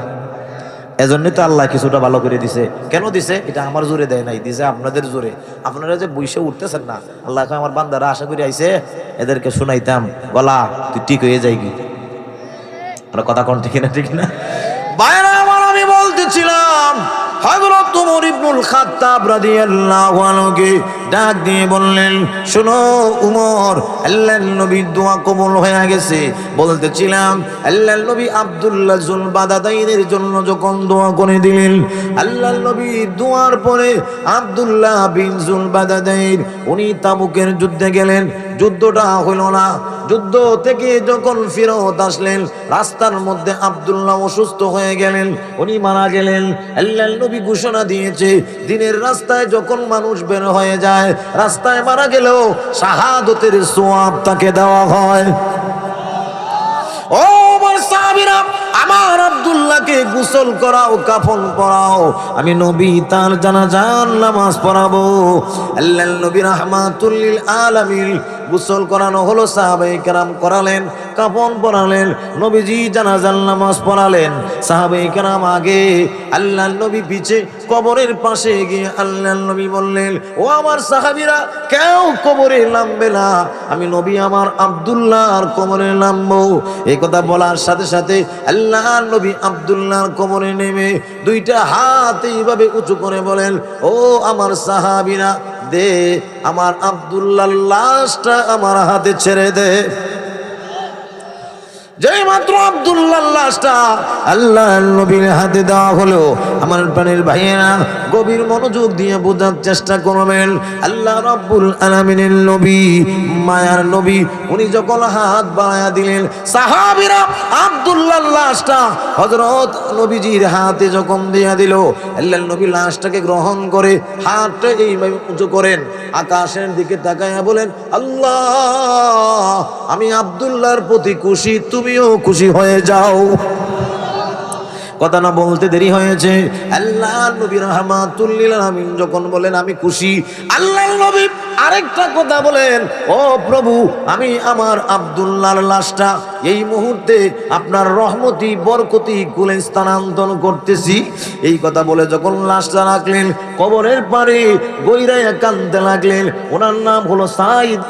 এজন্যই তো আল্লাহ কিছুটা ভালো করে দিছে। কেন দিছে? এটা আমার জোরে দেয় নাই, দিছে আপনাদের জোরে। আপনারা যে বইসে উঠতেছেন না, আল্লাহ আমার বান্দারা আশা করি আইছে, এদেরকে শুনাইতাম গলা তুই ঠিক হয়ে যাই কি। কথা কোন ঠিক না, ঠিক না বাইরে আমার? আমি বলতেছিলাম হযরত ওমর ইবনুল খাত্তাব রাদিয়াল্লাহু আনহুকে ডাক দিয়ে বললেন, শোনো উমর, আল্লাহর নবীর দোয়া কবুল হয়ে গেছে। বলতেছিলাম আল্লাহর নবী আব্দুল্লাহ জুল বাদাদাইনের জন্য যখন দোয়া করে দিলেন, আল্লাহর নবীর দোয়ার পরে আব্দুল্লাহ বিন জুল বাদাদাইন উনি তাবুকের যুদ্ধে গেলেন, যুদ্ধটা হইল না। যুদ্ধ থেকে যখন ফেরত আসলেন, রাস্তার মধ্যে আব্দুল্লাহ অসুস্থ হয়ে গেলেন, উনি মারা গেলেন। আল্লাহর নবী ঘোষণা দিয়েছে, দিনের রাস্তায় যখন মানুষ বের হয়ে যায়, রাস্তায় মারা গেলেও শাহাদতের সওয়াব তাকে দেওয়া হয়। ও আমার সাহাবীরা, আমার আব্দুল্লাহকে গোসল করাও, কাফন পরাও, আমি নবী তার জানাজার নামাজ পড়াবো। আল্লাহর নবী রাহমাতুল লিল আলামিন গোসল করানো হলো, সাহাবায়ে কেরাম করালেন, কাফন পরালেন, নবীজি জানাজার নামাজ পড়ালেন। সাহাবায়ে কেরাম আগে, আল্লাহর নবী পিছে, কবরের পাশে গিয়ে আল্লাহর নবী বললেন, ও আমার সাহাবীরা, কেউ কবরে নামবে না, আমি নবী আমার আব্দুল্লাহর কবরে নামবো। এই কথা বলার সাথে সাথে আল্লাহর নবী আব্দুল্লাহর কবরে নেমে 2টা হাত এইভাবে উঁচু করে বলেন, ও আমার সাহাবীরা, দে আমার আব্দুল্লাহর লাশটা আমার হাতে ছেড়ে দে। যেই মাত্র আব্দুল্লাহর লাশটা আল্লাহর নবীর হাতে দেওয়া হলো, আমার প্রাণের ভাইয়েরা গভীর মনোযোগ দিয়ে বোঝার চেষ্টা করবেন। আল্লাহ রাব্বুল আলামিনের নবী, মায়ার নবী, উনি যখন হাত বাড়ায়া দিলেন, সাহাবীরা আব্দুল্লাহর লাশটা হযরত নবীজির হাতে যখন দিয়া দিল, আল্লাহর নবী লাশটাকে গ্রহণ করে হাতটা এইভাবে উঁচু করেন, আকাশের দিকে তাকায়া বলেন, আল্লাহ, আমি আব্দুল্লাহর প্রতি খুশি, তুমিও খুশি হয়ে যাও। কথা না বলতে দেরি হয়েছে, আল্লাহ নবী রাহমাতুল লিল আলামিন যখন বলেন আমি খুশি, আল্লাহর নবী আরেকটা কথা বলেন, ও প্রভু, আমি আমার আব্দুল্লাহর লাশটা এই মুহূর্তে আপনার রহমতি বরকতি কুলে স্থানান্তর করতেছি। এই কথা বলে যখন লাশটা রাখলেন কবরের পারে, গইরাইয়া কাঁদতে লাগলেন। ওনার নাম হলো সাঈদ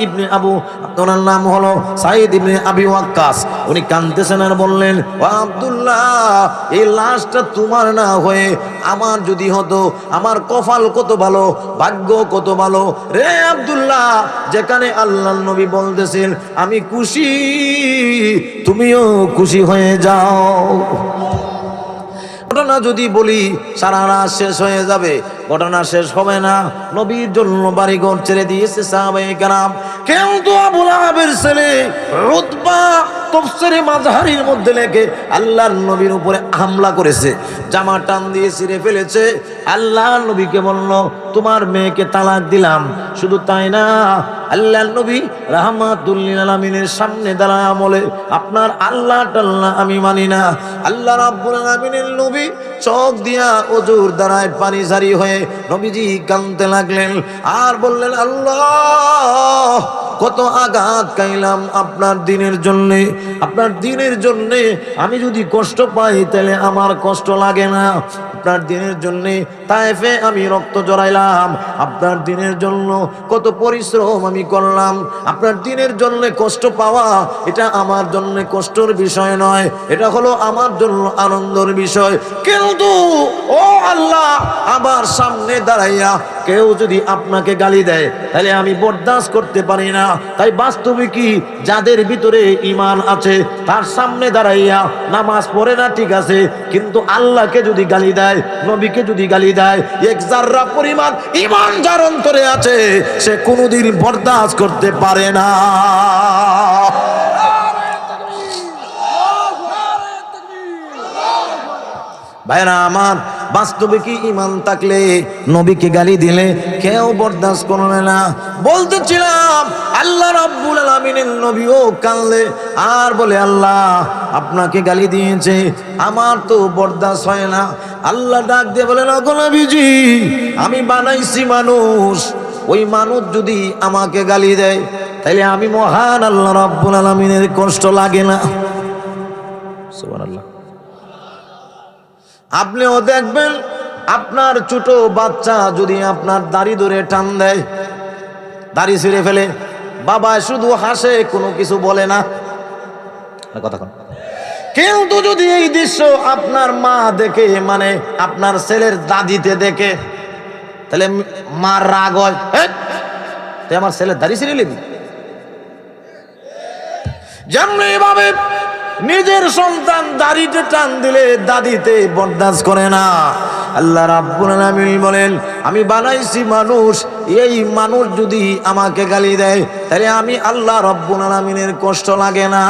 ইবনে আবি ওয়াক্কাস। উনি কাঁদতেছেন আর বললেন, ও আব্দুল্লাহ, এই লাশটা তোমার না হয়ে আমার যদি হতো, আমার কপাল কত ভালো, ভাগ্য কত ভালো রে আব্দুল্লাহ, যেখানে আল্লাহর নবী বলতেছেন আমি খুশি, তুমিও খুশি হয়ে যাও। ঘটনা যদি বলি সারা রাত শেষ হয়ে যাবে, ঘটনা শেষ হবে না। নবীর জন্য বাড়িঘর ছেড়ে দিয়েছে সাহাবায়ে কেরাম, কিন্তু আবু লাহাবের ছেলে উতবা তাফসীরে মাযহারির মধ্যে লেখে আল্লাহর নবীর উপরে হামলা করেছে, জামা টান দিয়ে ছিঁড়ে ফেলেছে। আল্লাহর নবীকে বলল, তোমার মেয়েকে তালাক দিলাম। শুধু তাই না, আল্লাহর নবী রাহমাতুল লিল আলামিনের সামনে দাঁড়ায় বলে, আপনার আল্লাহ টাল্লাহ আমি মানি না। আল্লাহ রাব্বুল আলামিনের নবী চোখ দিয়া ওজুর দ্বারায় পানি জারি হয়ে নবীজি কাঁদতে লাগলেন আর বললেন, আল্লাহ, কত আঘাত খাইলাম আপনার দিনের জন্যে, আপনার দিনের জন্যে আমি যদি কষ্ট পাই তাহলে আমার কষ্ট লাগে না। আপনার দিনের জন্যে তায়েফে আমি রক্ত জড়াইলাম, আপনার দিনের জন্য কত পরিশ্রম আমি করলাম। আপনার দিনের জন্য কষ্ট পাওয়া এটা আমার জন্য কষ্টের বিষয় নয়, এটা হলো আমার জন্য আনন্দের বিষয়। কিন্তু ও আল্লাহ, আমার সামনে দাঁড়াইয়া কেউ যদি আপনাকে গালি দেয় তাহলে আমি বরদাস্ত করতে পারি না। তাই বাস্তবে কি, যাদের ভিতরে ঈমান আছে তার সামনে দাঁড়াইয়া নামাজ পড়ে না ঠিক আছে, কিন্তু আল্লাহকে যদি গালি দেয়, নবীকে যদি গালি দেয়, এক যাররা পরিমাণ ঈমান যার অন্তরে আছে সে কোনোদিন বরদাস্ত করতে পারে না। ভাইরা আমার, বাস্তবে কি ঈমান থাকলে নবীকে গালি দিলে কেউ বরদাস্ত করবে না। বলতেছিলাম আল্লাহ রাব্বুল আলামিনের নবীও কাঁদলে আর বলে, আল্লাহ, আপনাকে গালি দিয়েছে, আমার তো বরদাস্ত হয় না। আল্লাহ ডাক দিয়ে বলেন, ওগো নবীজি, আমি বানাইছি মানুষ, ওই মানুষ যদি আমাকে গালি দেয় তাহলে আমি মহান আল্লাহ রাব্বুল আলামিনের কষ্ট লাগে না। সুবহানাল্লাহ। আপনিও দেখবেন আপনার ছোট বাচ্চা যদি আপনার দাড়ি ধরে টান দেয়, দাড়ি ছিঁড়ে ফেলে, বাবা শুধু হাসে, কোনো কিছু বলে না, কথা কন। কিন্তু যদি এই দৃশ্য আপনার মা দেখে, মানে আপনার ছেলের দাদিতে দেখে, তাহলে মার রাগ হয়, তুই আমার ছেলের দাড়ি ছিঁড়ে নিবি। যেমনি এভাবে নিজের সন্তান দাড়িতে টান দিলে দাদিতে বরদাস্ত করে না। আল্লাহ রাব্বুল আলামিন বলেন, আমি বানাইছি মানুষ, এই মানুষ যদি আমাকে গালি দেয় তাহলে আমি আল্লাহ রাব্বুল আলামিনের কষ্ট লাগে না।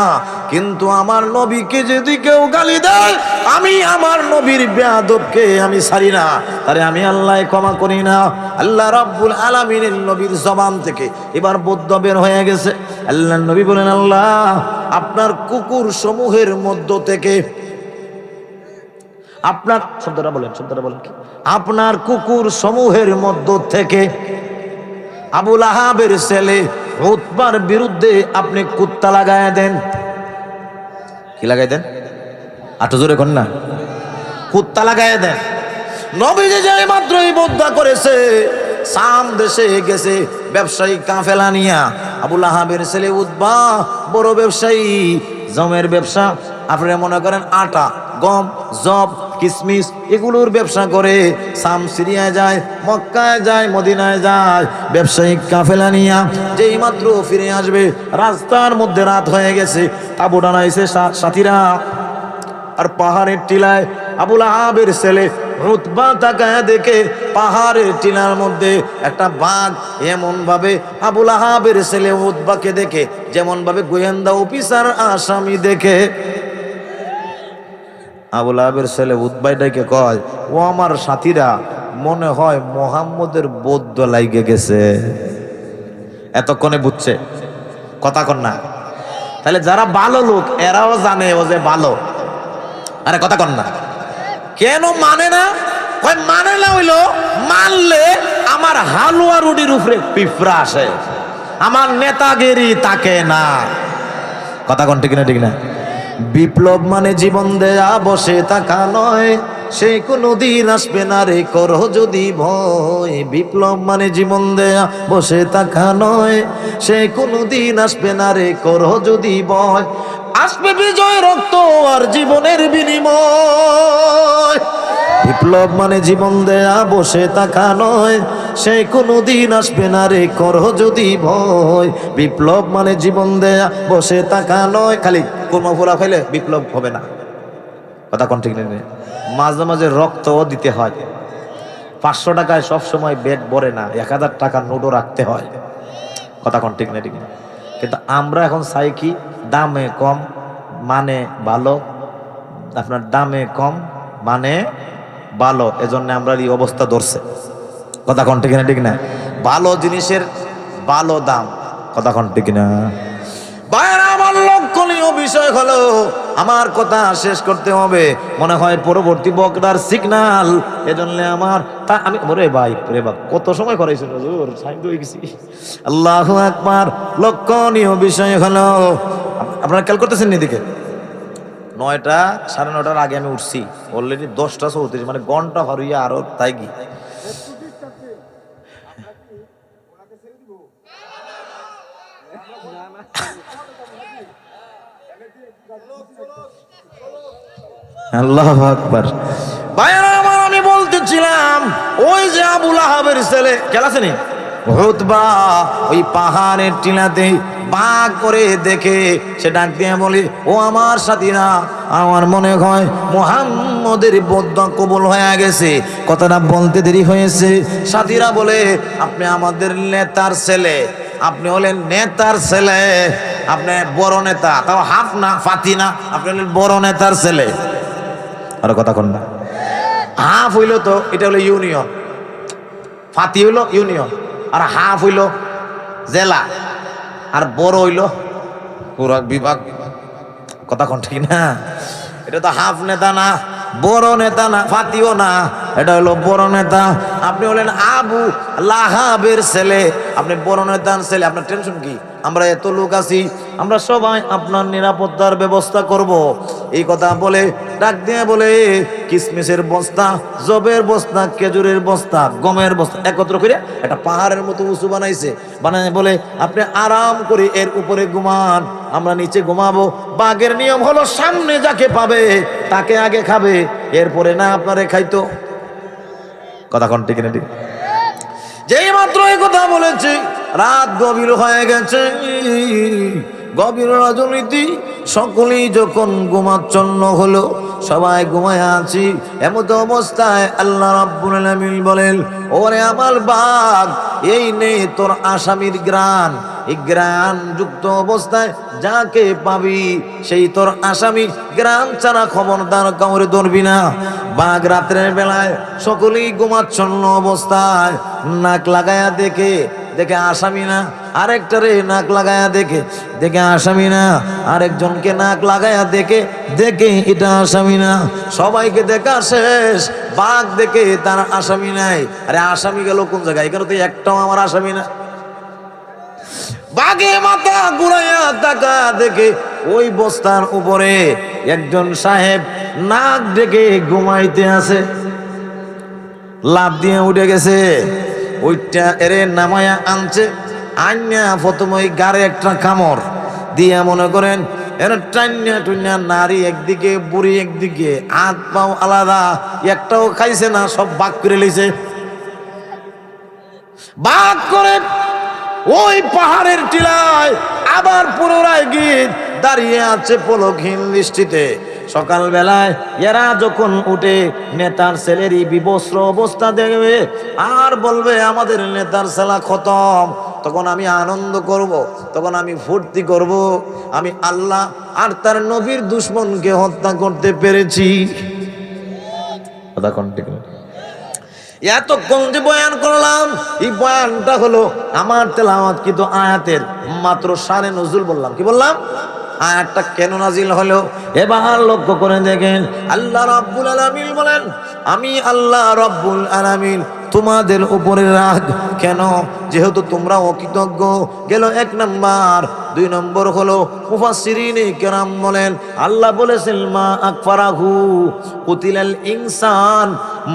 কিন্তু আমার নবীকে যদি কেউ গালি দেয়, আমি আমার নবীর বেয়াদবকে আমি ছাড়ি না, তারে আমি আল্লাহ ক্ষমা করি না। আল্লাহ রাব্বুল আলামিনের নবীর জবান থেকে এবার বদ্য বের হয়ে গেছে। আল্লাহ নবী বলেন, আল্লাহ, আপনার কুকুর সমূহের মধ্য থেকে, আপনার শব্দটা বলেন কি, আপনার কুকুর সমূহের মধ্য থেকে আবু লাহাবের ছেলে উতবার বিরুদ্ধে আপনি কুত্তা লাগায় দেন। কি লাগাই দেন? আটো জোরে কোন না, কুত্তা লাগায় দেন। নবীজি যে মাত্রই বদ্দা করেছে, শাম দেশে গেছে ব্যবসায়ী কাফেলা নিয়া। আবু লাহাবের ছেলে উতবা বড় ব্যবসায়ী, জমের ব্যবসা, আপনারা মনে করেন আটা গম জব কিসমিস এগুলোর ব্যবসা করে। শাম সিরিয়ায় যায়, মক্কায় যায়, মদিনায় যায় ব্যবসায়িক কাফেলা নিয়া। যেই মাত্র ফিরে আসবে রাস্তার মধ্যে রাত হয়ে গেছে, তাবু টানাইছে সাথীরা। আর পাহাড়ের টিলায় আবুল আহাবের ছেলে উতবা তাকায় দেখে পাহাড়ের টিলার মধ্যে একটা বাঘ এমন ভাবে আবুল আহাবের ছেলে উতবাকে দেখে যেমন ভাবে গোয়েন্দা অফিসার আসামি দেখে। আবুল আহাবের ছেলে উতবাইটাকে কয়, ও আমার সাথীরা মনে হয় মোহাম্মদের বৌদ্ধ লাইগে গেছে। এতক্ষণে বুঝছে কথা কন না? তাহলে যারা ভালো লোক এরাও জানে ও যে ভালো। আরে কথা কন না? কেন মানে না? কয় মানে না হইলো মানলে আমার হালুয়া রুটির উপরে পিঁপড়া আসে, আমার নেতাগিরি তাকে না। কথা কন ঠিক না? ঠিক না? বিপ্লব মানে জীবন দেয়া বসে থাকা নয়, সে কোনদিন আসবে না রে করো যদি ভয়। বিপ্লব মানে জীবন দেয়া বসে থাকা নয়, সে কোনদিন আসবে না রে করো যদি ভয়। আসবে বিজয় রক্ত আর জীবনের বিনিময়। বিপ্লব মানে জীবন দেয়া বসে থাকা নয়, সে কোনদিন আসবে না রে করো যদি ভয়। বিপ্লব মানে জীবন দেয়া বসে থাকা নয়। খালি কোন ফোলা খাইলে বিপ্লব হবে না। কথা কোন ঠিক নেই? মাঝে মাঝে রক্তও দিতে হয়। 500 টাকায় সবসময় ব্যাগ ভরে না, 1000 টাকার নোটও রাখতে হয়। কথা কোন ঠিক না? ঠিক না? কিন্তু আমরা এখন চাই কি? দামে কম মানে ভালো, আপনার দামে কম মানে ভালো। এজন্য আমরা এই অবস্থা ধরছে। কথা কোন ঠিক না? ঠিক না? ভালো জিনিসের ভালো দাম। কথা কোন ঠিক না? বাইরে আমার লক্ষণীয় বিষয় হলো, আমার কথা শেষ করতে হবে মনে হয় পরবর্তী বকরার সিগন্যাল। এজন্য আমার আমি ওরে ভাই রে বাপ কত সময় করাইছেন হুজুর, সাইড হয়ে গেছি। আল্লাহু আকবার। লক্ষণীয় বিষয় হলো, আপনারা খেয়াল করতেছেন এদিকে 9টা 9:30 আগে আমি উঠছি, অলরেডি 10টা 34, মানে ঘন্টা হরিয়া আরো তাই কি। আল্লাহু আকবার। ভাইরা আমার, আমি বলতেছিলাম ওই যে আবুল আহাবের ছেলে খেলা আছে নি উতবা, ওই পাহাড়ের টিলাতে বাঘ করে দেখে সে ডাক দিয়ে বলে, ও আমার সাথীরা, আমার মনে হয় মুহাম্মদের বদ্দ কবুল হয়ে গেছে। কথাটা বলতে দেরি হয়েছে। সাথীরা বলে, আপনি আমাদের নেতার ছেলে, আপনি হলেন নেতার ছেলে, আপনি বড় নেতা, তাও হাফ না ফাতি না, আপনি হলেন বড় নেতার ছেলে। আর কথা কন না? হাফ হইল তো এটা হলো ইউনিয়ন, ফাতি হইল ইউনিয়ন, আর হাফ হইল জেলা, আর বড় হইল পুরা বিভাগ। কথা কন ঠিক না? এটা তো হাফ নেতা না, বড় নেতা না, ফাতিও না, এটা হলো বড় নেতা। আপনি হলেন আবু লাহাবের ছেলে, আপনি বড় নেতার ছেলে। আপনার টেনশন কি? আমরা এত লোক আছি, আমরা সবাই আপনার নিরাপত্তার ব্যবস্থা করব। এই কথা বলে ডাক দিয়ে বলে, কিসমিসের বস্তা, জবের বস্তা, খেজুরের বস্তা, গমের বস্তা একত্র করে একটা পাহাড়ের মতো উঁচু বানাইছে। বানায় বলে, আপনি আরাম করে এর উপরে ঘুমান, আমরা নিচে ঘুমাবো। বাঘের নিয়ম হলো সামনে যাকে পাবে তাকে আগে খাবে, এরপরে না আপনারে খাইতো। কথা কোন ঠিক না? ঠিক। যেই মাত্র এই কথা বলেছে, রাত গভীর হয়ে গেছে, গভীর রাজনীতি। সকলেই যখন ঘুমাচ্ছন্ন হলো, সবাই ঘুমায় আছি, এমত অবস্থায় আল্লাহ রাব্বুল আলামিন বলেন, ওরে আমার বাঘ, এই নে তোর আসামির গ্রান। এই গ্রান যুক্ত অবস্থায় যাকে পাবি সেই তোর আসামি। গ্রান ছাড়া খবরদার কাউরে ধরবি না। বাঘ রাত্রের বেলায় সকলেই ঘুমাচ্ছন্ন অবস্থায় নাক লাগায়া দেখে আসামি না, আরেকটারে নাক লাগায়া দেখে আসামি না, আরেকজনকে নাক লাগায়া দেখে এটা আসামি না। সবাইকে দেখা শেষ, বাঘ দেখে তার আসামি নাই। আরে আসামি গেল কোন জায়গায়? এখানে তো একটাও আমার আসামি না। বাঘে মাথা ঘুরাইয়া তাকা দেখে ওই বস্তার উপরে একজন সাহেব নাক ডেকে ঘুমাইতে আছে। লাফ দিয়ে উঠে গেছে, ওইটা এরে নামায়া আনছে। আইনা প্রথম ওই গাড়ে একটা কামড় দিয়া মনে করেন এর টাইনা টুইনা নারী একদিকে বুড়ি একদিকে, হাত পাও আলাদা, একটাও খাইছে না, সব ভাগ করে লইছে। ভাগ করে ওই পাহাড়ের টিলায় আবার পুনরায় গিয়ে দাঁড়িয়ে আছে পলকহীন দৃষ্টিতে। সকালবেলায় এরা যখন উঠে নেতার ছেলেরই বিবস্ত্র অবস্থা দেখবে আর বলবে আমাদের নেতার ছেলা খতম, তখন আমি আনন্দ করব, তখন আমি ফুর্তি করব, আমি আল্লাহ আর তার নবীর দুশমনকে হত্যা করতে পেরেছি। কথা কোন ঠিক না? এতক্ষণ যে বয়ান করলাম, এই বয়ানটা হলো আমার তেলাওয়াত কিন্তু আয়াতের মাত্র শানে নজুল বললাম। কি বললাম? আয়াতটা কেন নাজিল হলো এবার লক্ষ্য করে দেখেন। আল্লাহ রাব্বুল আলামিন বলেন, আমি আল্লাহ রাব্বুল আলামিন তোমাদের উপরে রাগ কেন? যেহেতু তোমরা অকৃতজ্ঞ। গেল 1 নাম্বার। 2 নম্বর হলো মুফাসসিরিনে কেরাম বলেন, আল্লাহ বলেছেন মা আকফারাহু কুতিলাল ইনসান,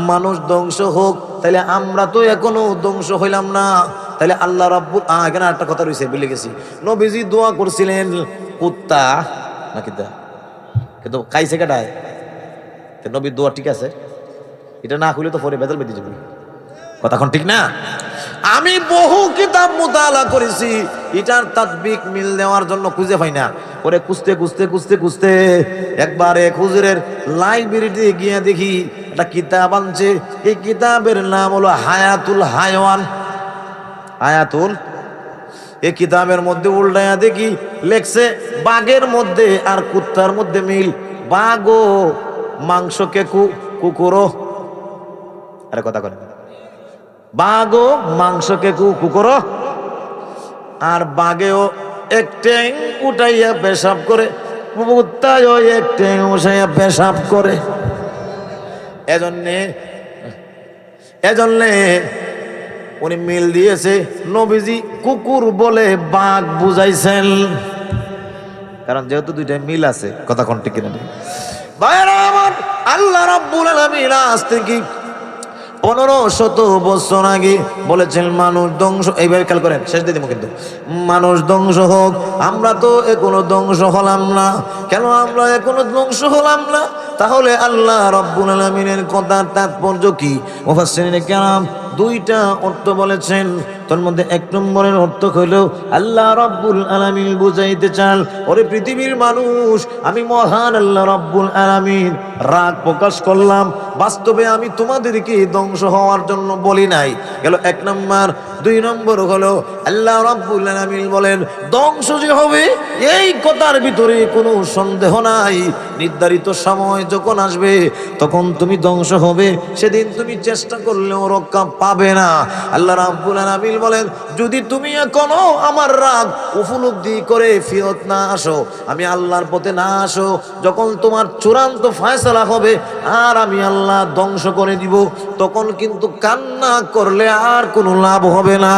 মানুষ ধ্বংস হোক, তাহলে আমরা তো এখনো ধ্বংস হইলাম না। তাহলে আল্লাহ রাব্বুল এখানে একটা কথা রয়েছে, ভুলে গেছি। নবীজি দোয়া করছিলেন কুত্তা নাকি দা, কিন্তু খাইছে কেটায়? নবীর দোয়া ঠিক আছে, এটা না হইলে তো পরে বেদল বেঁধে যাবে। কথাখন ঠিক না? আমি বহু কিতাব মুতালা করেছি, এটার তাদবিক মিল দেওয়ার জন্য খুঁজে পাই না। পরে খুঁজতে একবার এক হুজুরের লাইব্রেরিতে গিয়ে দেখি একটা কিতাব আনছে। এই কিতাবের নাম হলো হায়াতুল হায়ওয়ান। হায়াতুল, এই কিতাবের মধ্যে উল্টায়া দেখি লেখছে বাঘের মধ্যে আর কুত্তার মধ্যে মিল। বাঘও মাংসকে কুকুরও, আরে কথা করে, বাঘও মাংসকে কুকুরও, আর বাঘেও এক ট্যাং উঠাইয়া পেশাব করে, কুত্তায়ও এক ট্যাং উঠাইয়া পেশাব করে। এজন্যে উনি মিল দিয়েছে, নবীজি কুকুর বলে বাঘ বুঝাইছেন, কারণ যেহেতু দুইটাই মিল আছে। কথা কোন ঠিক কিনা? ভাইরা আমার, আল্লাহ রাব্বুল আলামিন আজ থেকে 1500 বছর আগে বলেছেন মানুষ ধ্বংস। এইভাবে খেয়াল করেন, শেষ দিয়ে দিব কিন্তু। মানুষ ধ্বংস হোক, আমরা তো এখনো ধ্বংস হলাম না। কেন আমরা এখনো ধ্বংস হলাম না? তাহলে আল্লাহ রাব্বুল আলামিনের কথার তাৎপর্য কি? মুফাসসিরিনে কেরাম 2টা অর্থ বলেছেন। তার মধ্যে 1 নম্বরের অর্থ হলো আল্লাহ রাব্বুল আলামিন বুঝাইতে চান, ওরে পৃথিবীর মানুষ, আমি মহান আল্লাহ রাব্বুল আলামিন রাগ প্রকাশ করলাম, বাস্তবে আমি তোমাদেরকে ধ্বংস হওয়ার জন্য বলি নাই। গেল 1 নম্বর। 2 নম্বর হলো আল্লাহ রাব্বুল আলামিন বলেন ধ্বংস যে হবে এই কথার ভিতরে কোনো সন্দেহ নাই। নির্ধারিত সময় যখন আসবে তখন তুমি ধ্বংস হবে, সেদিন তুমি চেষ্টা করলেও রক্ষা পাবে না। আল্লাহ রাব্বুল আলামিন বলেন যদি তুমি এখনো আমার রাগ উপলব্ধি করে ফিরত না আসো, আমি আল্লাহর পথে না আসো, যখন তোমার চূড়ান্ত ফয়সালা হবে আর আমি আল্লাহ ধ্বংস করে দিব, তখন কিন্তু কান্না করলে আর কোনো লাভ হবে না।